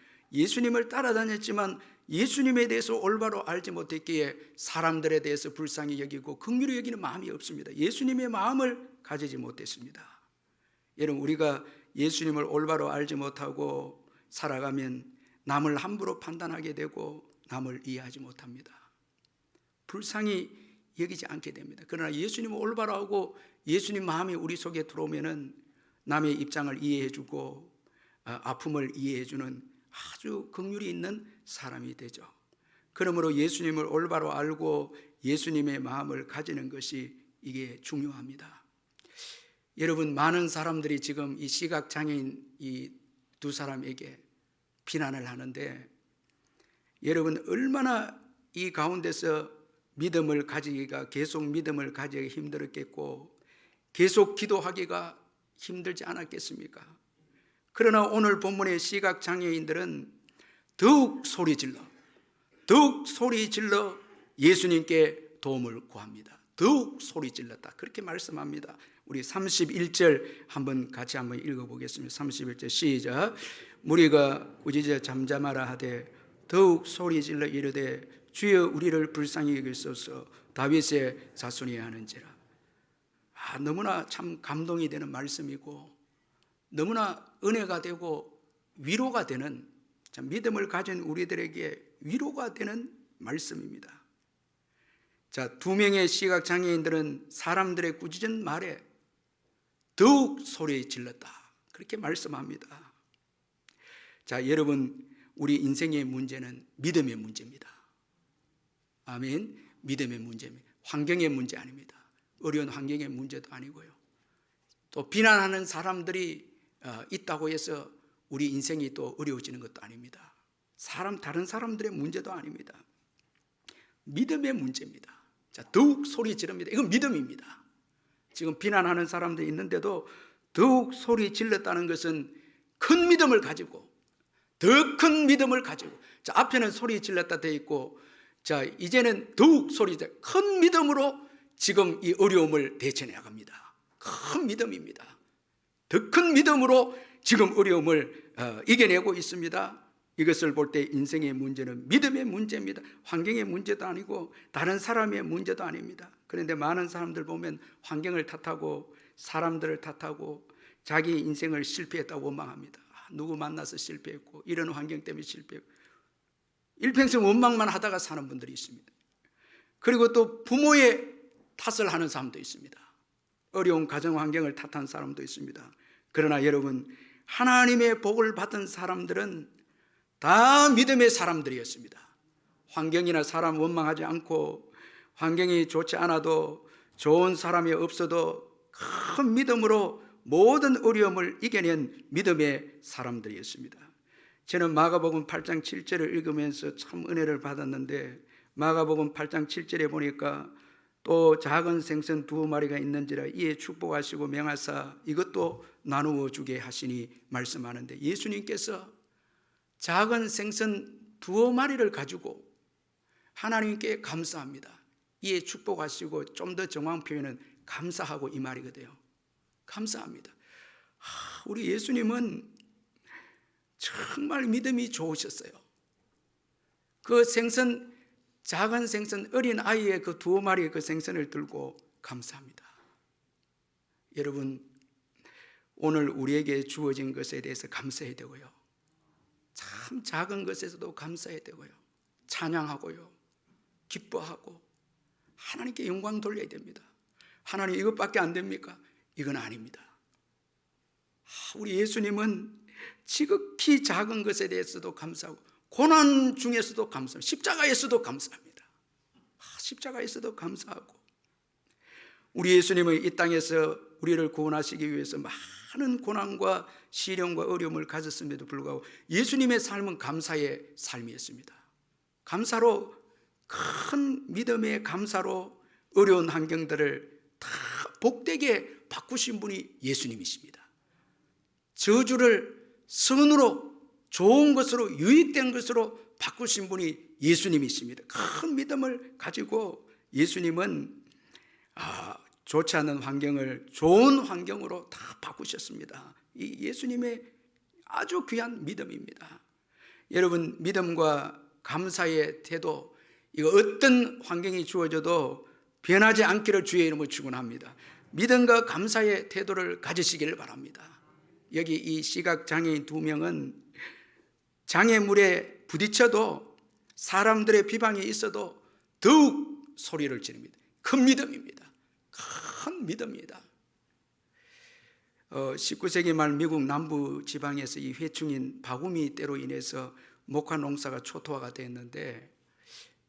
예수님에 대해서 올바로 알지 못했기에 사람들에 대해서 불쌍히 여기고 긍휼히 여기는 마음이 없습니다. 예수님의 마음을 가지지 못했습니다. 여러분, 우리가 예수님을 올바로 알지 못하고 살아가면 남을 함부로 판단하게 되고 남을 이해하지 못합니다. 불쌍히 여기지 않게 됩니다. 그러나 예수님을 올바로 하고 예수님 마음이 우리 속에 들어오면은 남의 입장을 이해해주고 아픔을 이해해주는 아주 긍휼이 있는 사람이 되죠. 그러므로 예수님을 올바로 알고 예수님의 마음을 가지는 것이 이게 중요합니다. 여러분, 많은 사람들이 지금 이 시각장애인 이 두 사람에게 비난을 하는데, 여러분 얼마나 이 가운데서 믿음을 가지기가, 계속 믿음을 가지기가 힘들었겠고 계속 기도하기가 힘들지 않았겠습니까? 그러나 오늘 본문의 시각장애인들은 더욱 소리 질러 예수님께 도움을 구합니다. 더욱 소리 질렀다, 그렇게 말씀합니다. 우리 31절 같이 한번 읽어보겠습니다. 31절 시작. 무리가 꾸짖어 잠잠하라 하되 더욱 소리질러 이르되 주여 우리를 불쌍히 여기소서 다윗의 자손이 하는지라. 너무나 참 감동이 되는 말씀이고 너무나 은혜가 되고 위로가 되는, 참 믿음을 가진 우리들에게 위로가 되는 말씀입니다. 자, 2명의 시각장애인들은 사람들의 꾸짖은 말에 더욱 소리 질렀다, 그렇게 말씀합니다. 자, 여러분, 우리 인생의 문제는 믿음의 문제입니다. 아멘. 믿음의 문제입니다. 환경의 문제 아닙니다. 어려운 환경의 문제도 아니고요. 또 비난하는 사람들이 있다고 해서 우리 인생이 또 어려워지는 것도 아닙니다. 다른 사람들의 문제도 아닙니다. 믿음의 문제입니다. 자, 더욱 소리 지릅니다. 이건 믿음입니다. 지금 비난하는 사람들이 있는데도 더욱 소리 질렀다는 것은 큰 믿음을 가지고, 더 큰 믿음을 가지고, 자, 앞에는 소리 질렀다 되어 있고, 자, 이제는 더욱 소리 질렀다, 큰 믿음으로 지금 이 어려움을 대처해 나갑니다. 큰 믿음입니다. 더 큰 믿음으로 지금 어려움을 이겨내고 있습니다. 이것을 볼 때 인생의 문제는 믿음의 문제입니다. 환경의 문제도 아니고 다른 사람의 문제도 아닙니다. 그런데 많은 사람들 보면 환경을 탓하고 사람들을 탓하고 자기 인생을 실패했다고 원망합니다. 누구 만나서 실패했고 이런 환경 때문에 실패했고, 일평생 원망만 하다가 사는 분들이 있습니다. 그리고 또 부모의 탓을 하는 사람도 있습니다. 어려운 가정 환경을 탓하는 사람도 있습니다. 그러나 여러분, 하나님의 복을 받은 사람들은 다 믿음의 사람들이었습니다. 환경이나 사람 원망하지 않고, 환경이 좋지 않아도, 좋은 사람이 없어도 큰 믿음으로 모든 어려움을 이겨낸 믿음의 사람들이었습니다. 저는 마가복음 8장 7절을 읽으면서 참 은혜를 받았는데, 마가복음 8장 7절에 보니까 또 작은 생선 2마리가 있는지라 이에 축복하시고 명하사 이것도 나누어 주게 하시니 말씀하는데, 예수님께서 작은 생선 2마리를 가지고 하나님께 감사합니다. 이에 축복하시고, 좀 더 정확한 표현은 감사하고 이 말이거든요. 감사합니다. 우리 예수님은 정말 믿음이 좋으셨어요. 그 생선, 작은 생선, 어린 아이의 그 2마리의 그 생선을 들고 감사합니다. 여러분, 오늘 우리에게 주어진 것에 대해서 감사해야 되고요, 참 작은 것에서도 감사해야 되고요, 찬양하고요, 기뻐하고 하나님께 영광 돌려야 됩니다. 하나님, 이것밖에 안 됩니까? 이건 아닙니다. 우리 예수님은 지극히 작은 것에 대해서도 감사하고 고난 중에서도 감사합니다. 십자가에서도 감사합니다. 십자가에서도 감사하고, 우리 예수님은 이 땅에서 우리를 구원하시기 위해서 많은 고난과 시련과 어려움을 가졌음에도 불구하고 예수님의 삶은 감사의 삶이었습니다. 감사로, 큰 믿음의 감사로 어려운 환경들을 다 복되게 바꾸신 분이 예수님이십니다. 저주를 선으로, 좋은 것으로, 유익된 것으로 바꾸신 분이 예수님이십니다. 큰 믿음을 가지고 예수님은 좋지 않은 환경을 좋은 환경으로 다 바꾸셨습니다. 이 예수님의 아주 귀한 믿음입니다. 여러분, 믿음과 감사의 태도, 이거 어떤 환경이 주어져도 변하지 않기를 주의 이름으로 축원합니다. 믿음과 감사의 태도를 가지시기를 바랍니다. 여기 이 시각장애인 2명은 장애물에 부딪혀도, 사람들의 비방이 있어도 더욱 소리를 지릅니다. 큰 믿음입니다. 큰 믿음입니다. 19세기 말 미국 남부 지방에서 이 회충인 바구미 때로 인해서 목화 농사가 초토화가 됐는데,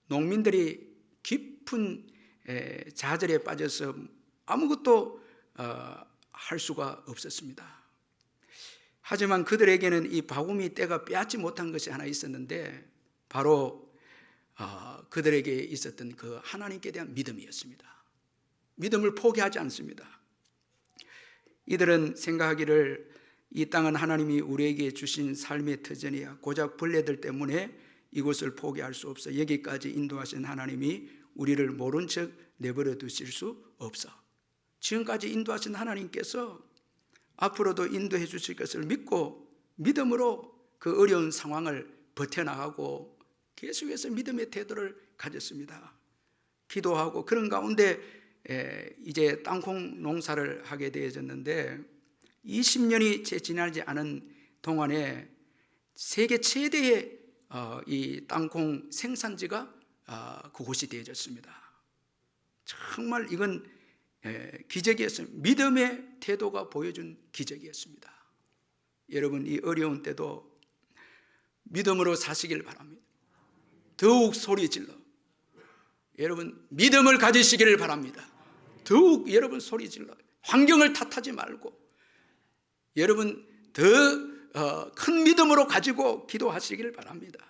농민들이 깊은 좌절에 빠져서 아무것도 할 수가 없었습니다. 하지만 그들에게는 이 바구미 때가 빼앗지 못한 것이 하나 있었는데, 바로 그들에게 있었던 그 하나님께 대한 믿음이었습니다. 믿음을 포기하지 않습니다. 이들은 생각하기를 이 땅은 하나님이 우리에게 주신 삶의 터전이야, 고작 벌레들 때문에 이곳을 포기할 수 없어, 여기까지 인도하신 하나님이 우리를 모른 척 내버려 두실 수 없어, 지금까지 인도하신 하나님께서 앞으로도 인도해 주실 것을 믿고 믿음으로 그 어려운 상황을 버텨나가고 계속해서 믿음의 태도를 가졌습니다. 기도하고 그런 가운데 이제 땅콩 농사를 하게 되어졌는데 20년이 채 지나지 않은 동안에 세계 최대의 이 땅콩 생산지가 그곳이 되어졌습니다. 정말 이건 기적이었습니다. 믿음의 태도가 보여준 기적이었습니다. 여러분, 이 어려운 때도 믿음으로 사시길 바랍니다. 더욱 소리 질러 여러분 믿음을 가지시기를 바랍니다. 더욱 여러분 소리 질러 환경을 탓하지 말고 여러분 더 큰 믿음으로 가지고 기도하시기를 바랍니다.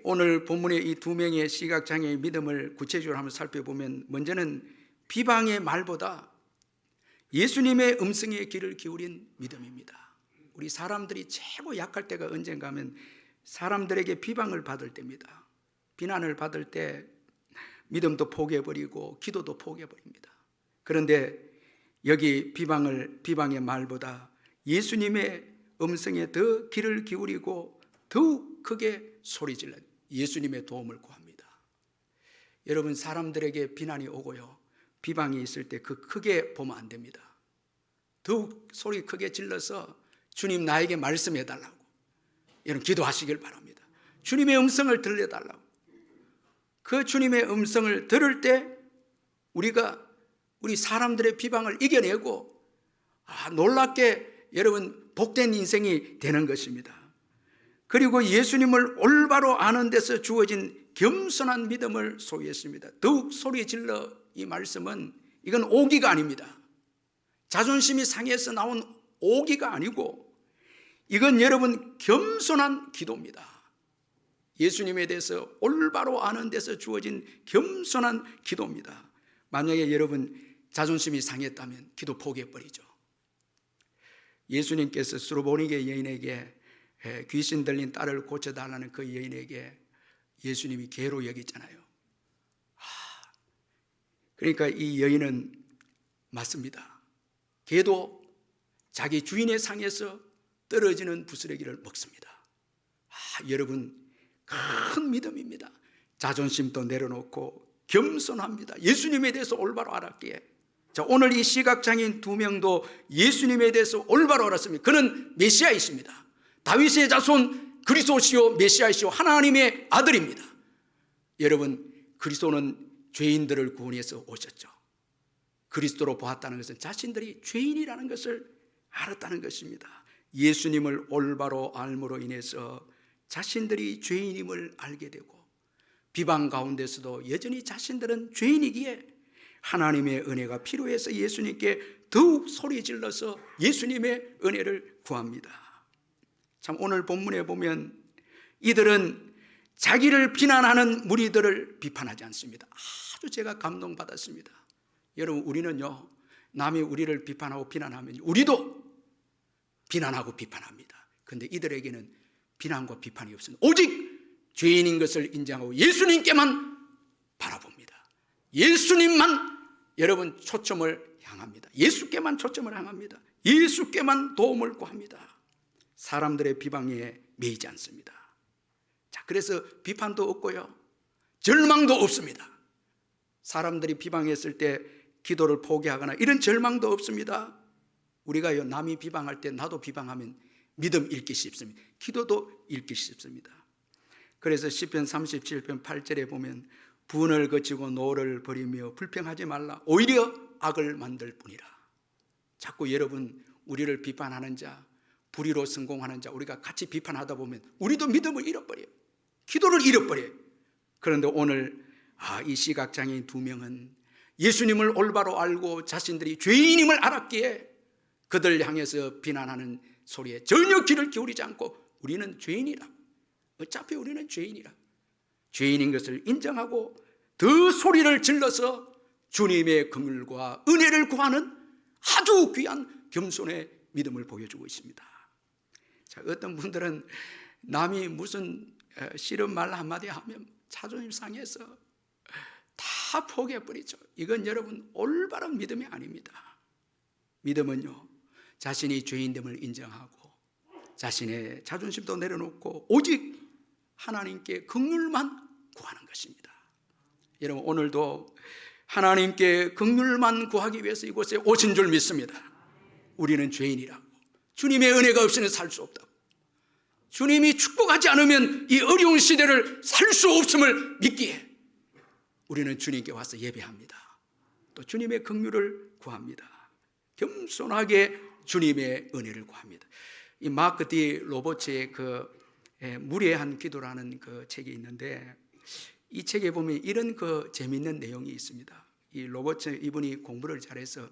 오늘 본문의 이 2명의 시각장애의 믿음을 구체적으로 한번 살펴보면 먼저는 비방의 말보다 예수님의 음성에 귀를 기울인 믿음입니다. 우리 사람들이 최고 약할 때가 언젠가 하면 사람들에게 비방을 받을 때입니다. 비난을 받을 때 믿음도 포기해버리고 기도도 포기해버립니다. 그런데 여기 비방의 말보다 예수님의 음성에 더 귀를 기울이고 더욱 크게 소리질러 예수님의 도움을 구합니다. 여러분, 사람들에게 비난이 오고요 비방이 있을 때 그 크게 보면 안 됩니다. 더욱 소리 크게 질러서 주님 나에게 말씀해 달라고 여러분 기도하시길 바랍니다. 주님의 음성을 들려달라고. 그 주님의 음성을 들을 때 우리 사람들의 비방을 이겨내고 놀랍게 여러분 복된 인생이 되는 것입니다. 그리고 예수님을 올바로 아는 데서 주어진 겸손한 믿음을 소유했습니다. 더욱 소리 질러 이 말씀은 이건 오기가 아닙니다. 자존심이 상해서 나온 오기가 아니고 이건 여러분 겸손한 기도입니다. 예수님에 대해서 올바로 아는 데서 주어진 겸손한 기도입니다. 만약에 여러분 자존심이 상했다면 기도 포기해버리죠. 예수님께서 수르보니게 여인에게 귀신 들린 딸을 고쳐달라는 그 여인에게 예수님이 개로 여겼잖아요. 그러니까 이 여인은 맞습니다. 개도 자기 주인의 상에서 떨어지는 부스러기를 먹습니다. 여러분 큰 믿음입니다. 자존심도 내려놓고 겸손합니다. 예수님에 대해서 올바로 알았기에 자, 오늘 이 시각장애인 2명도 예수님에 대해서 올바로 알았습니다. 그는 메시아이십니다. 다윗의 자손 그리스도시요 메시아이시요 하나님의 아들입니다. 여러분 그리스도는 죄인들을 구원해서 오셨죠. 그리스도로 보았다는 것은 자신들이 죄인이라는 것을 알았다는 것입니다. 예수님을 올바로 알므로 인해서 자신들이 죄인임을 알게 되고 비방 가운데서도 여전히 자신들은 죄인이기에 하나님의 은혜가 필요해서 예수님께 더욱 소리 질러서 예수님의 은혜를 구합니다. 참 오늘 본문에 보면 이들은 자기를 비난하는 무리들을 비판하지 않습니다. 아주 제가 감동받았습니다. 여러분 우리는요 남이 우리를 비판하고 비난하면 우리도 비난하고 비판합니다. 그런데 이들에게는 비난과 비판이 없습니다. 오직 죄인인 것을 인정하고 예수님께만 바라봅니다. 예수님만 여러분 초점을 향합니다. 예수께만 초점을 향합니다. 예수께만 도움을 구합니다. 사람들의 비방에 매이지 않습니다. 자, 그래서 비판도 없고요 절망도 없습니다. 사람들이 비방했을 때 기도를 포기하거나 이런 절망도 없습니다. 우리가요 남이 비방할 때 나도 비방하면 믿음 잃기 쉽습니다. 기도도 잃기 쉽습니다. 그래서 시편 37편 8절에 보면 분을 거치고 노를 버리며 불평하지 말라 오히려 악을 만들 뿐이라. 자꾸 여러분 우리를 비판하는 자 불의로 성공하는 자 우리가 같이 비판하다 보면 우리도 믿음을 잃어버려요. 기도를 잃어버려요. 그런데 오늘 이 시각장애인 2명은 예수님을 올바로 알고 자신들이 죄인임을 알았기에 그들 향해서 비난하는 소리에 전혀 귀를 기울이지 않고 우리는 죄인이라 어차피 우리는 죄인이라 죄인인 것을 인정하고 더 소리를 질러서 주님의 긍휼과 은혜를 구하는 아주 귀한 겸손의 믿음을 보여주고 있습니다. 자, 어떤 분들은 남이 무슨 싫은 말 한마디 하면 자존심 상해서 다 다 포기해버리죠. 이건 여러분 올바른 믿음이 아닙니다. 믿음은요, 자신이 죄인됨을 인정하고 자신의 자존심도 내려놓고 오직 하나님께 긍휼만 구하는 것입니다. 여러분, 오늘도 하나님께 긍휼만 구하기 위해서 이곳에 오신 줄 믿습니다. 우리는 죄인이라고, 주님의 은혜가 없이는 살 수 없다고, 주님이 축복하지 않으면 이 어려운 시대를 살 수 없음을 믿기에 우리는 주님께 와서 예배합니다. 또 주님의 긍휼을 구합니다. 겸손하게 주님의 은혜를 구합니다. 이 마크 디 로버츠의 그 무례한 기도라는 그 책이 있는데, 이 책에 보면 이런 그 재미있는 내용이 있습니다. 이 로버츠 이분이 공부를 잘해서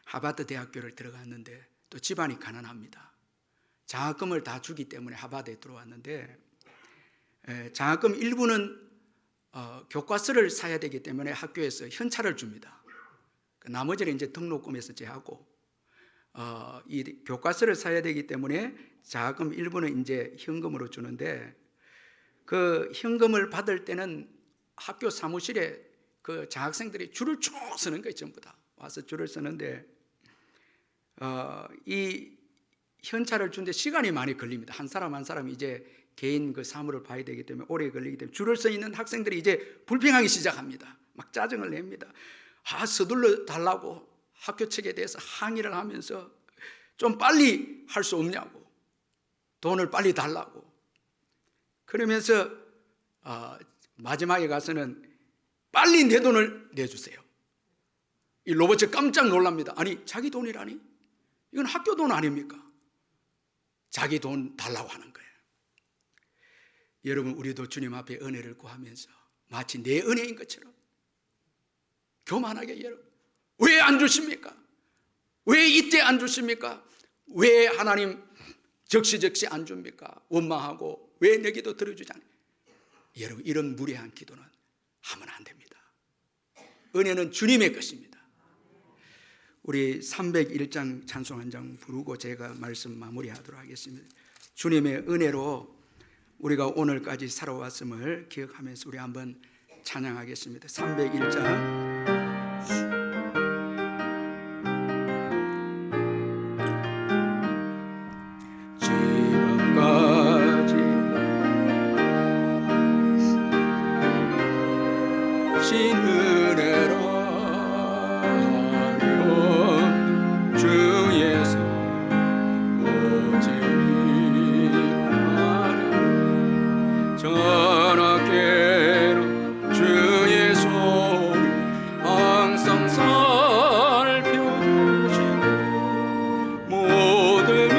하버드 대학교를 들어갔는데 또 집안이 가난합니다. 장학금을 다 주기 때문에 하버드에 들어왔는데, 장학금 일부는 교과서를 사야 되기 때문에 학교에서 현찰을 줍니다. 나머지는 이제 등록금에서 제하고, 이 교과서를 사야 되기 때문에 장학금 일부는 이제 현금으로 주는데, 그 현금을 받을 때는 학교 사무실에 그 장학생들이 줄을 쭉 서는 거예요. 전부 다 와서 줄을 서는데, 이 현찰을 주는데 시간이 많이 걸립니다. 한 사람 한 사람이 이제 개인 그 사물을 봐야 되기 때문에 오래 걸리기 때문에 줄을 서 있는 학생들이 이제 불평하기 시작합니다. 막 짜증을 냅니다. 서둘러 달라고 학교 측에 대해서 항의를 하면서 좀 빨리 할 수 없냐고, 돈을 빨리 달라고 그러면서 마지막에 가서는 빨리 내 돈을 내주세요. 이 로버츠 깜짝 놀랍니다. 아니, 자기 돈이라니? 이건 학교 돈 아닙니까? 자기 돈 달라고 하는 거예요. 여러분, 우리도 주님 앞에 은혜를 구하면서 마치 내 은혜인 것처럼 교만하게, 여러분, 왜 안 주십니까? 왜 이때 안 주십니까? 왜 하나님 적시적시 안 줍니까? 원망하고 왜 내 기도 들어주지 않아요? 여러분, 이런 무례한 기도는 하면 안 됩니다. 은혜는 주님의 것입니다. 우리 301장 찬송 한 장 부르고 제가 말씀 마무리하도록 하겠습니다. 주님의 은혜로 우리가 오늘까지 살아왔음을 기억하면서 우리 한번 찬양하겠습니다. 301장 지금까지 신 은혜로 주에서 오직 하라 전하께로 주의 소리 항상 살펴주시고 모든 일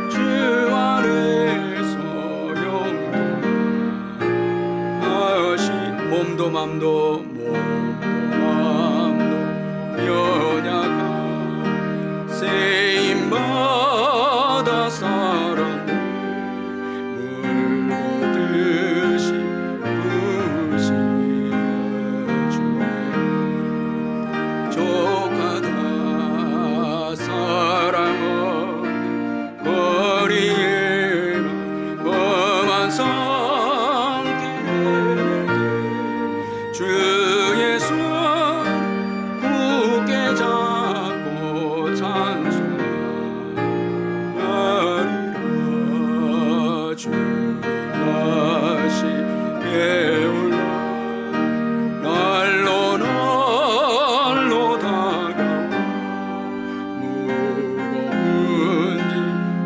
주 안에서 영통하시 몸도 맘도 연약한 세임받아 살았네 물보듯이 부으시는 주에 족하다 사랑은 거리에는 험한 산길에 주 예수 굳게 잡고 찬송하리라. 주님 다시 배울라 날로 날로 다가와 무거운 짐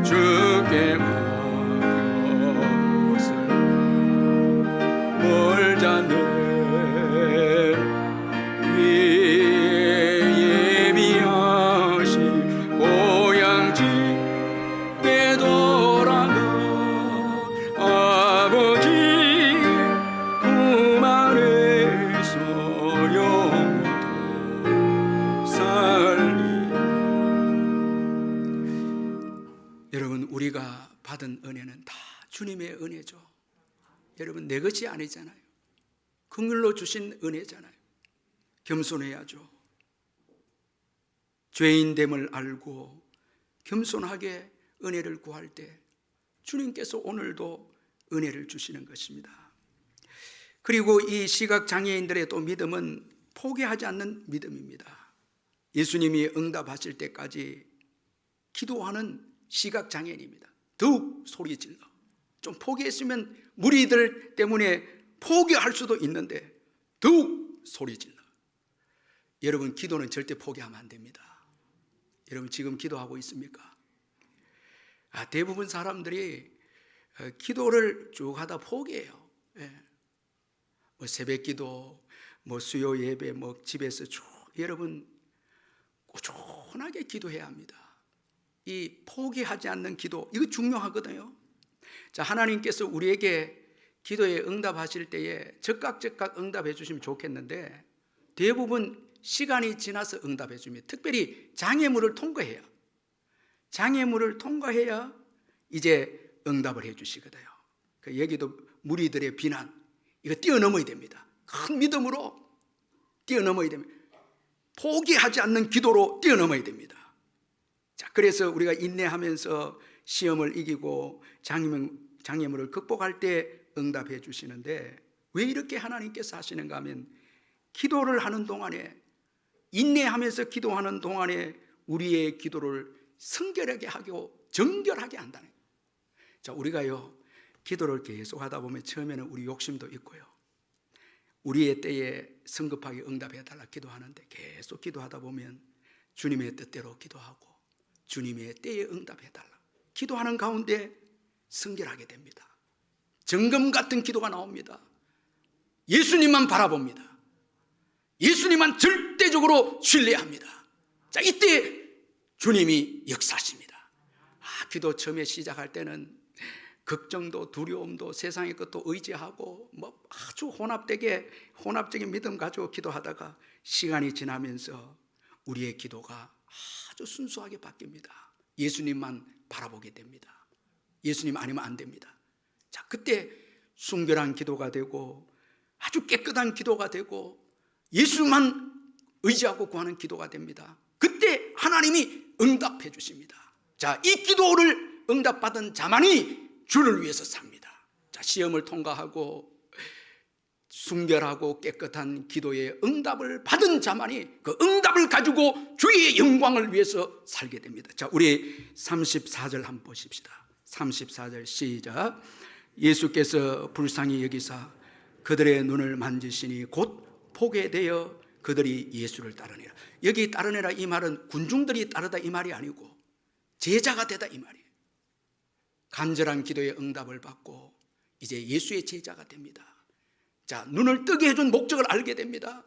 주께 맡겨놓으세 멀잖네 예비하신 고향집에 돌아가 아버지 품 안에서 영원토록 살리. 여러분, 우리가 받은 은혜는 다 주님의 은혜죠. 여러분, 내 것이 아니잖아요. 긍휼로 주신 은혜잖아요. 겸손해야죠. 죄인됨을 알고 겸손하게 은혜를 구할 때 주님께서 오늘도 은혜를 주시는 것입니다. 그리고 이 시각 장애인들의 또 믿음은 포기하지 않는 믿음입니다. 예수님이 응답하실 때까지 기도하는 시각 장애인입니다. 더욱 소리 질러. 좀 포기했으면 무리들 때문에 포기할 수도 있는데 더욱 소리 질러. 여러분, 기도는 절대 포기하면 안 됩니다. 여러분, 지금 기도하고 있습니까? 대부분 사람들이 기도를 쭉 하다 포기해요. 뭐 새벽 기도, 뭐 수요 예배, 뭐 집에서 쭉 여러분 꾸준하게 기도해야 합니다. 이 포기하지 않는 기도, 이거 중요하거든요. 자, 하나님께서 우리에게 기도에 응답하실 때에 즉각 응답해 주시면 좋겠는데 대부분 시간이 지나서 응답해 줍니다. 특별히 장애물을 통과해야, 장애물을 통과해야 이제 응답을 해 주시거든요. 여기도 무리들의 비난, 이거 뛰어넘어야 됩니다. 큰 믿음으로 뛰어넘어야 됩니다. 포기하지 않는 기도로 뛰어넘어야 됩니다. 자, 그래서 우리가 인내하면서 시험을 이기고 장애물을 극복할 때 응답해 주시는데, 왜 이렇게 하나님께서 하시는가 하면 기도를 하는 동안에, 인내하면서 기도하는 동안에 우리의 기도를 성결하게 하고 정결하게 한다는 거예요. 자, 우리가요 기도를 계속 하다 보면 처음에는 우리 욕심도 있고요, 우리의 때에 성급하게 응답해 달라 기도하는데 계속 기도하다 보면 주님의 뜻대로 기도하고 주님의 때에 응답해 달라 기도하는 가운데 성결하게 됩니다. 정금 같은 기도가 나옵니다. 예수님만 바라봅니다. 예수님만 절대적으로 신뢰합니다. 자, 이때 주님이 역사하십니다. 기도 처음에 시작할 때는 걱정도 두려움도 세상의 것도 의지하고 뭐 아주 혼합적인 믿음 가지고 기도하다가 시간이 지나면서 우리의 기도가 아주 순수하게 바뀝니다. 예수님만 바라보게 됩니다. 예수님 아니면 안 됩니다. 자, 그때 순결한 기도가 되고 아주 깨끗한 기도가 되고 예수만 의지하고 구하는 기도가 됩니다. 그때 하나님이 응답해 주십니다. 자, 이 기도를 응답받은 자만이 주를 위해서 삽니다. 자, 시험을 통과하고 순결하고 깨끗한 기도의 응답을 받은 자만이 그 응답을 가지고 주의 영광을 위해서 살게 됩니다. 자, 우리 34절 한번 보십시다. 34절 시작. 예수께서 불쌍히 여기사 그들의 눈을 만지시니 곧 보게 되어 그들이 예수를 따르니라. 여기 따르니라 이 말은 군중들이 따르다 이 말이 아니고 제자가 되다 이 말이에요. 간절한 기도의 응답을 받고 이제 예수의 제자가 됩니다. 자, 눈을 뜨게 해준 목적을 알게 됩니다.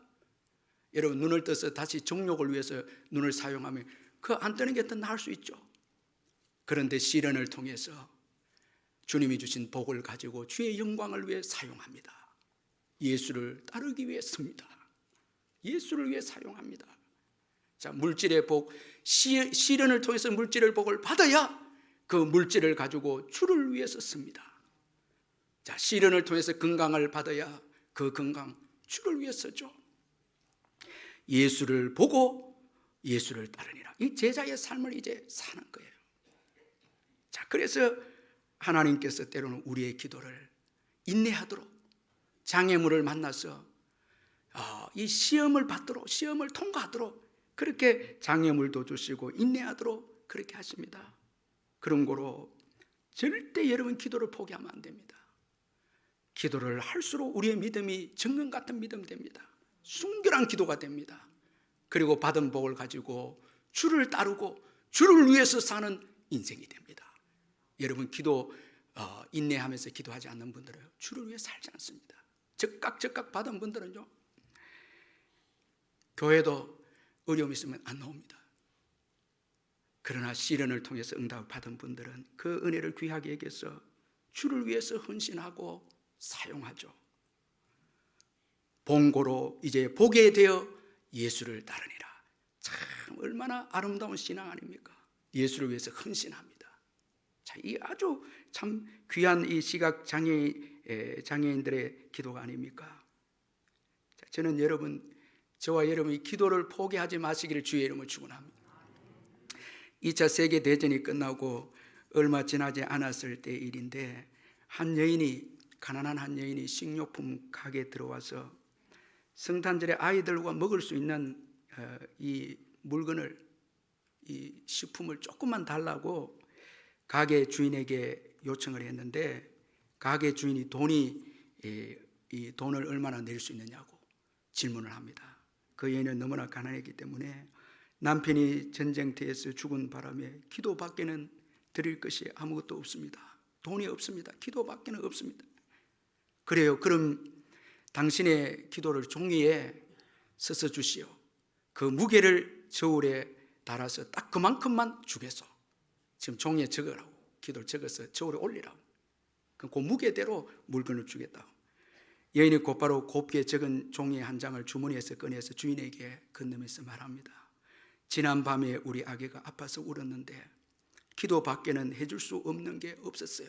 여러분, 눈을 떠서 다시 정욕을 위해서 눈을 사용하면 그 안 뜨는 게 더 나을 수 있죠. 그런데 시련을 통해서 주님이 주신 복을 가지고 주의 영광을 위해 사용합니다. 예수를 따르기 위해 씁니다. 예수를 위해 사용합니다. 자, 물질의 복, 시련을 통해서 물질의 복을 받아야 그 물질을 가지고 주를 위해서 씁니다. 자, 시련을 통해서 건강을 받아야 그 건강 주를 위해 쓰죠. 예수를 보고 예수를 따르니라. 이 제자의 삶을 이제 사는 거예요. 자, 그래서 하나님께서 때로는 우리의 기도를 인내하도록 장애물을 만나서 이 시험을 받도록, 시험을 통과하도록 그렇게 장애물도 주시고 인내하도록 그렇게 하십니다. 그런 거로 절대 여러분 기도를 포기하면 안 됩니다. 기도를 할수록 우리의 믿음이 정금 같은 믿음이 됩니다. 순결한 기도가 됩니다. 그리고 받은 복을 가지고 주를 따르고 주를 위해서 사는 인생이 됩니다. 여러분, 기도 인내하면서 기도하지 않는 분들은 주를 위해 살지 않습니다. 즉각 받은 분들은요, 교회도 어려움 있으면 안 나옵니다. 그러나 시련을 통해서 응답을 받은 분들은 그 은혜를 귀하게 여겨서 주를 위해서 헌신하고 사용하죠. 본고로 이제 보게 되어 예수를 따르니라. 참 얼마나 아름다운 신앙 아닙니까? 예수를 위해서 헌신합니다. 자, 이 아주 참 귀한 이 시각 장애인들의 기도가 아닙니까? 자, 저는 저와 여러분이 기도를 포기하지 마시기를 주의 이름으로 축원합니다. 2차 세계대전이 끝나고 얼마 지나지 않았을 때 일인데 한 여인이 가난한 한 여인이 식료품 가게에 들어와서 성탄절에 아이들과 먹을 수 있는 이 물건을, 이 식품을 조금만 달라고 가게 주인에게 요청을 했는데, 가게 주인이 이 돈을 얼마나 낼 수 있느냐고 질문을 합니다. 그 여인은 너무나 가난했기 때문에 남편이 전쟁터에서 죽은 바람에 기도밖에는 드릴 것이 아무것도 없습니다. 돈이 없습니다. 기도밖에는 없습니다. 그래요. 그럼 당신의 기도를 종이에 써서 주시오. 그 무게를 저울에 달아서 딱 그만큼만 주겠소. 지금 종이에 적으라고, 기도를 적어서 저울에 올리라고. 그 무게대로 물건을 주겠다고. 여인이 곧바로 곱게 적은 종이 한 장을 주머니에서 꺼내서 주인에게 건네면서 말합니다. 지난 밤에 우리 아기가 아파서 울었는데 기도밖에는 해줄 수 없는 게 없었어요.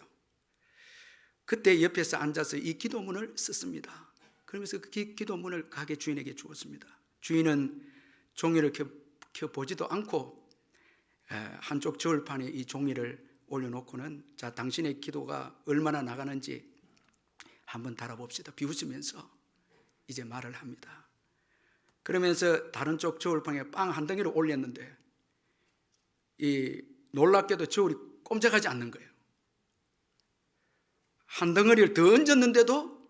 그때 옆에서 앉아서 이 기도문을 썼습니다. 그러면서 그 기도문을 가게 주인에게 주었습니다. 주인은 종이를 켜보지도 않고 한쪽 저울판에 이 종이를 올려놓고는, 자, 당신의 기도가 얼마나 나가는지 한번 달아봅시다. 비웃으면서 이제 말을 합니다. 그러면서 다른 쪽 저울판에 빵 한 덩이를 올렸는데 이 놀랍게도 저울이 꼼짝하지 않는 거예요. 한 덩어리를 더 얹었는데도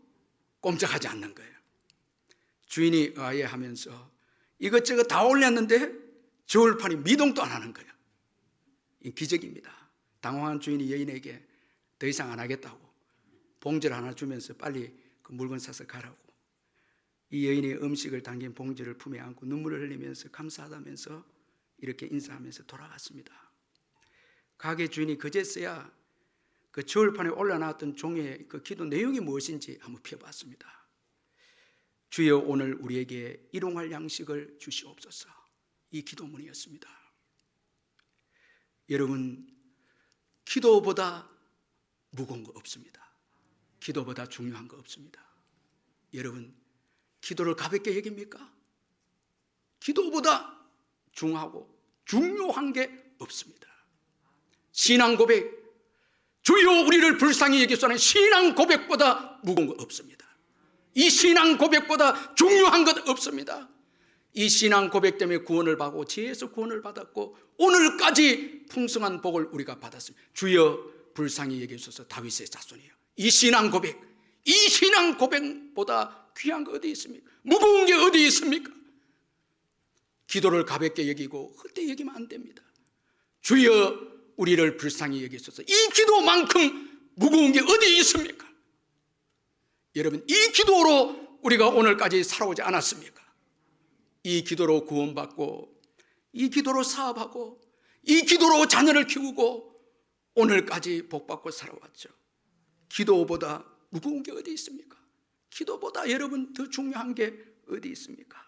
꼼짝하지 않는 거예요. 주인이 의아해하면서 이것저것 다 올렸는데 저울판이 미동도 안 하는 거예요. 이 기적입니다. 당황한 주인이 여인에게 더 이상 안 하겠다고 봉지를 하나 주면서 빨리 그 물건 사서 가라고. 이 여인이 음식을 담긴 봉지를 품에 안고 눈물을 흘리면서 감사하다면서 이렇게 인사하면서 돌아갔습니다. 가게 주인이 그제서야 그 저울판에 올려놨던 종이의 그 기도 내용이 무엇인지 한번 펴봤습니다. 주여 오늘 우리에게 일용할 양식을 주시옵소서. 이 기도문이었습니다. 여러분, 기도보다 무거운 거 없습니다. 기도보다 중요한 거 없습니다. 여러분, 기도를 가볍게 여깁니까? 기도보다 중요한 게 없습니다. 신앙 고백, 주여 우리를 불쌍히 여기소서. 신앙 고백보다 무거운 거 없습니다. 이 신앙 고백보다 중요한 것 없습니다. 이 신앙 고백 때문에 구원을 받고 지혜에서 구원을 받았고 오늘까지 풍성한 복을 우리가 받았습니다. 주여 불쌍히 여기소서. 다윗의 자손이요. 이 신앙 고백보다 귀한 거 어디 있습니까? 무거운 게 어디 있습니까? 기도를 가볍게 여기고 헛되이 여기면 안 됩니다. 주여 우리를 불쌍히 여기소서. 이 기도만큼 무거운 게 어디 있습니까? 여러분, 이 기도로 우리가 오늘까지 살아오지 않았습니까? 이 기도로 구원받고, 이 기도로 사업하고, 이 기도로 자녀를 키우고 오늘까지 복받고 살아왔죠. 기도보다 무거운 게 어디 있습니까? 기도보다 여러분 더 중요한 게 어디 있습니까?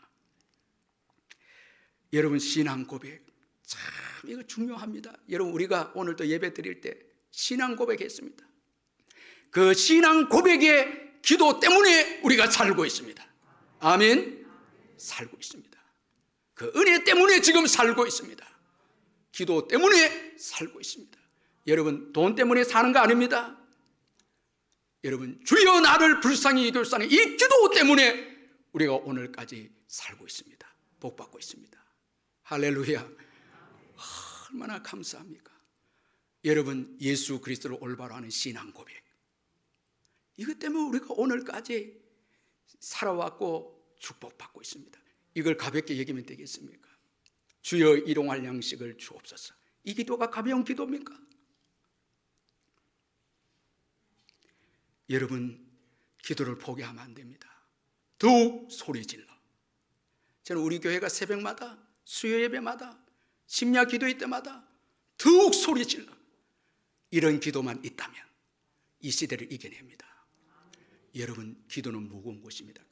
여러분, 신앙 고백 참 이거 중요합니다. 여러분, 우리가 오늘도 예배 드릴 때 신앙 고백했습니다. 그 신앙 고백의 기도 때문에 우리가 살고 있습니다. 아멘. 살고 있습니다. 그 은혜 때문에 지금 살고 있습니다. 기도 때문에 살고 있습니다. 여러분, 돈 때문에 사는 거 아닙니다. 여러분, 주여 나를 불쌍히 여기소서. 이 기도 때문에 우리가 오늘까지 살고 있습니다. 복받고 있습니다. 할렐루야. 얼마나 감사합니까? 여러분, 예수 그리스도를 올바로 하는 신앙 고백, 이것 때문에 우리가 오늘까지 살아왔고 축복받고 있습니다. 이걸 가볍게 여기면 되겠습니까? 주여 일용할 양식을 주옵소서. 이 기도가 가벼운 기도입니까? 여러분, 기도를 포기하면 안 됩니다. 더욱 소리질러. 저는 우리 교회가 새벽마다, 수요 예배마다, 심야 기도회 때마다 더욱 소리질러. 이런 기도만 있다면 이 시대를 이겨냅니다. 여러분, 기도는 무거운 것입니다.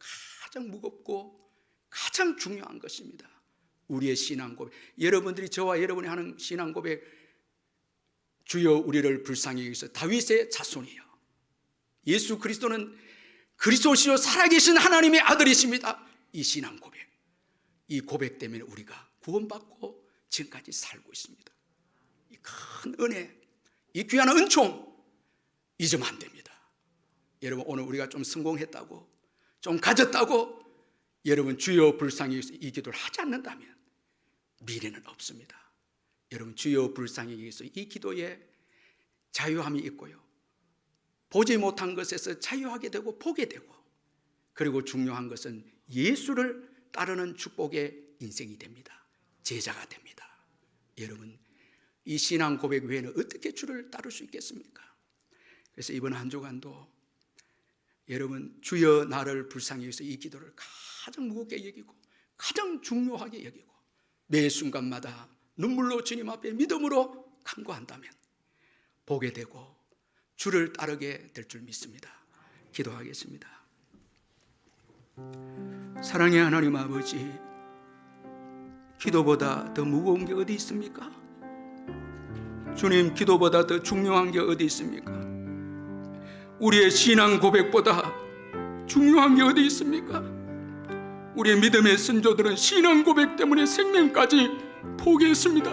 가장 무겁고 가장 중요한 것입니다. 우리의 신앙 고백, 여러분들이 저와 여러분이 하는 신앙 고백, 주여 우리를 불쌍히 여기소서. 다윗의 자손이요, 예수 그리스도는 그리스도시요 살아계신 하나님의 아들이십니다. 이 신앙 고백, 이 고백 때문에 우리가 구원받고 지금까지 살고 있습니다. 이 큰 은혜, 이 귀한 은총 잊으면 안 됩니다. 여러분 오늘 우리가 좀 성공했다고, 좀 가졌다고 여러분 주여 불쌍히 여기서 이 기도를 하지 않는다면 미래는 없습니다. 여러분 주여 불쌍히 여기서 이 기도에 자유함이 있고요, 보지 못한 것에서 자유하게 되고 보게 되고, 그리고 중요한 것은 예수를 따르는 축복의 인생이 됩니다. 제자가 됩니다. 여러분 이 신앙 고백 외에는 어떻게 주를 따를 수 있겠습니까? 그래서 이번 한 주간도 여러분 주여 나를 불쌍히 여기서 이 기도를 가장 무겁게 여기고 가장 중요하게 여기고 매 순간마다 눈물로 주님 앞에 믿음으로 간구한다면 보게 되고 주를 따르게 될 줄 믿습니다. 기도하겠습니다. 사랑의 하나님 아버지, 기도보다 더 무거운 게 어디 있습니까? 주님, 기도보다 더 중요한 게 어디 있습니까? 우리의 신앙 고백보다 중요한 게 어디 있습니까? 우리의 믿음의 선조들은 신앙 고백 때문에 생명까지 포기했습니다.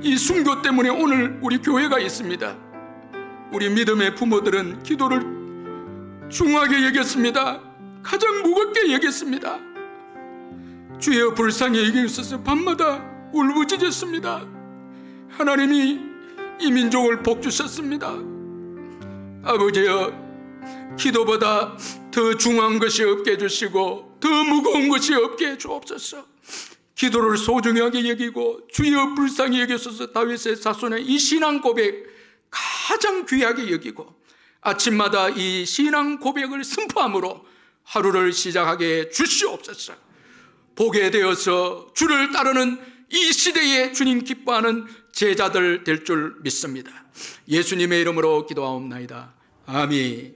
이 순교 때문에 오늘 우리 교회가 있습니다. 우리 믿음의 부모들은 기도를 중하게 여겼습니다. 가장 무겁게 여겼습니다. 주여 불쌍히 여기셔서 밤마다 울부짖었습니다. 하나님이 이 민족을 복 주셨습니다. 아버지여, 기도보다 더 중요한 것이 없게 해주시고 더 무거운 것이 없게 해주옵소서. 기도를 소중하게 여기고 주여 불쌍히 여기소서. 다윗의 자손의 이 신앙 고백 가장 귀하게 여기고 아침마다 이 신앙 고백을 선포함으로 하루를 시작하게 주시옵소서. 보게 되어서 주를 따르는 이 시대에 주님 기뻐하는 제자들 될 줄 믿습니다. 예수님의 이름으로 기도하옵나이다. 아멘.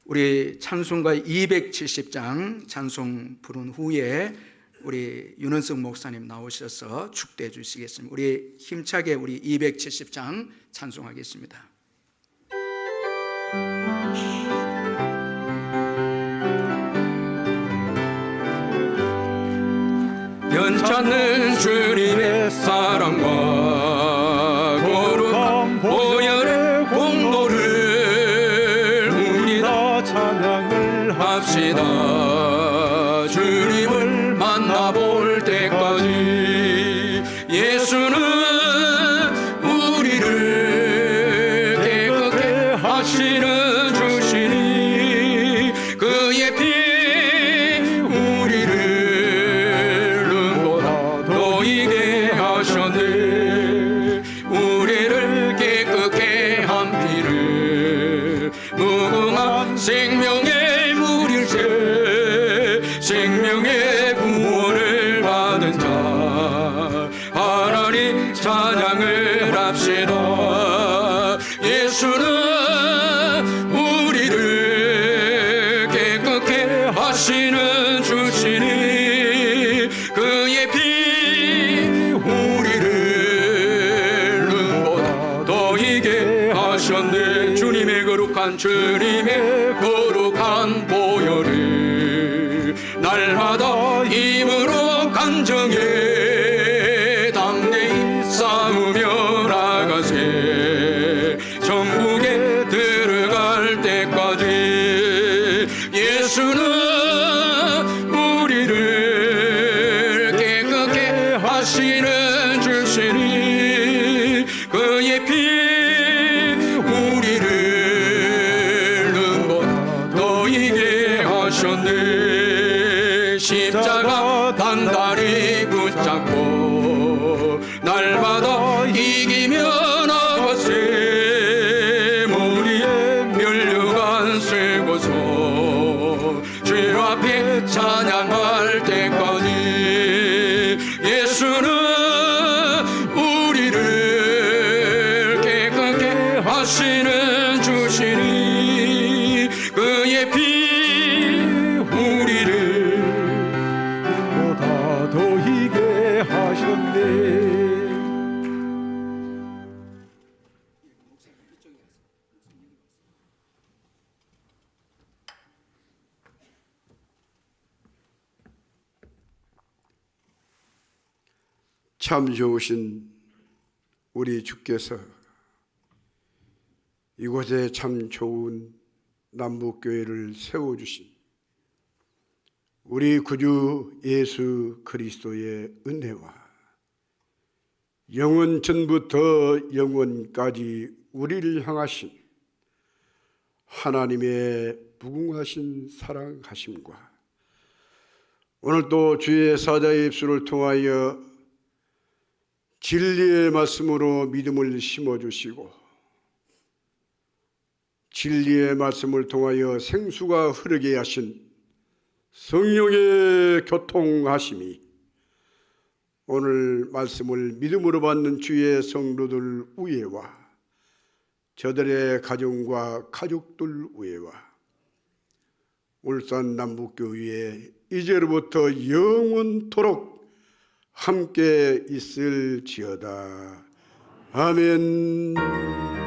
우리 찬송가 270장 찬송 부른 후에 우리 윤은석 목사님 나오셔서 축도해 주시겠습니다. 우리 힘차게 우리 270장 찬송하겠습니다. 변찮는 주님의 사랑과 거룩한 보혈의 공로를 우리 다 찬양을 합시다. 주님을 만나볼 때까지 예수는 우리를 깨끗게 하시는 주시니 그의 피 우리를 깨끗게 한 피를 무궁한 생명의 물일체 생명의 구원을 받은 자 하나님 찬양을 합시다. 예수는 우리를 깨끗게 하시는 주시니 그의 피 주님의 거룩한 보혈을 날마다 힘으로 간증해 담대히 싸우며 나가세. 천국에 들어갈 때까지 예수는 우리를 깨끗게 하시는 주시니 그의 피 십자가 단단히 붙잡고 날마다 이기며 나가세. 머리에 면류관 쓰고서 주 앞에 찬양할 때까지 예수는 우리를 깨끗게 하시는 주시니 그의 피 참 좋으신 우리 주께서 이곳에 참 좋은 남북교회를 세워주신 우리 구주 예수 그리스도의 은혜와 영원 전부터 영원까지 우리를 향하신 하나님의 무궁하신 사랑하심과 오늘 또 주의 사자의 입술을 통하여 진리의 말씀으로 믿음을 심어주시고 진리의 말씀을 통하여 생수가 흐르게 하신 성령의 교통하심이 오늘 말씀을 믿음으로 받는 주의 성도들 위에와 저들의 가정과 가족들 위에와 울산 남북교회에 이제로부터 영원토록 함께 있을지어다. 아멘.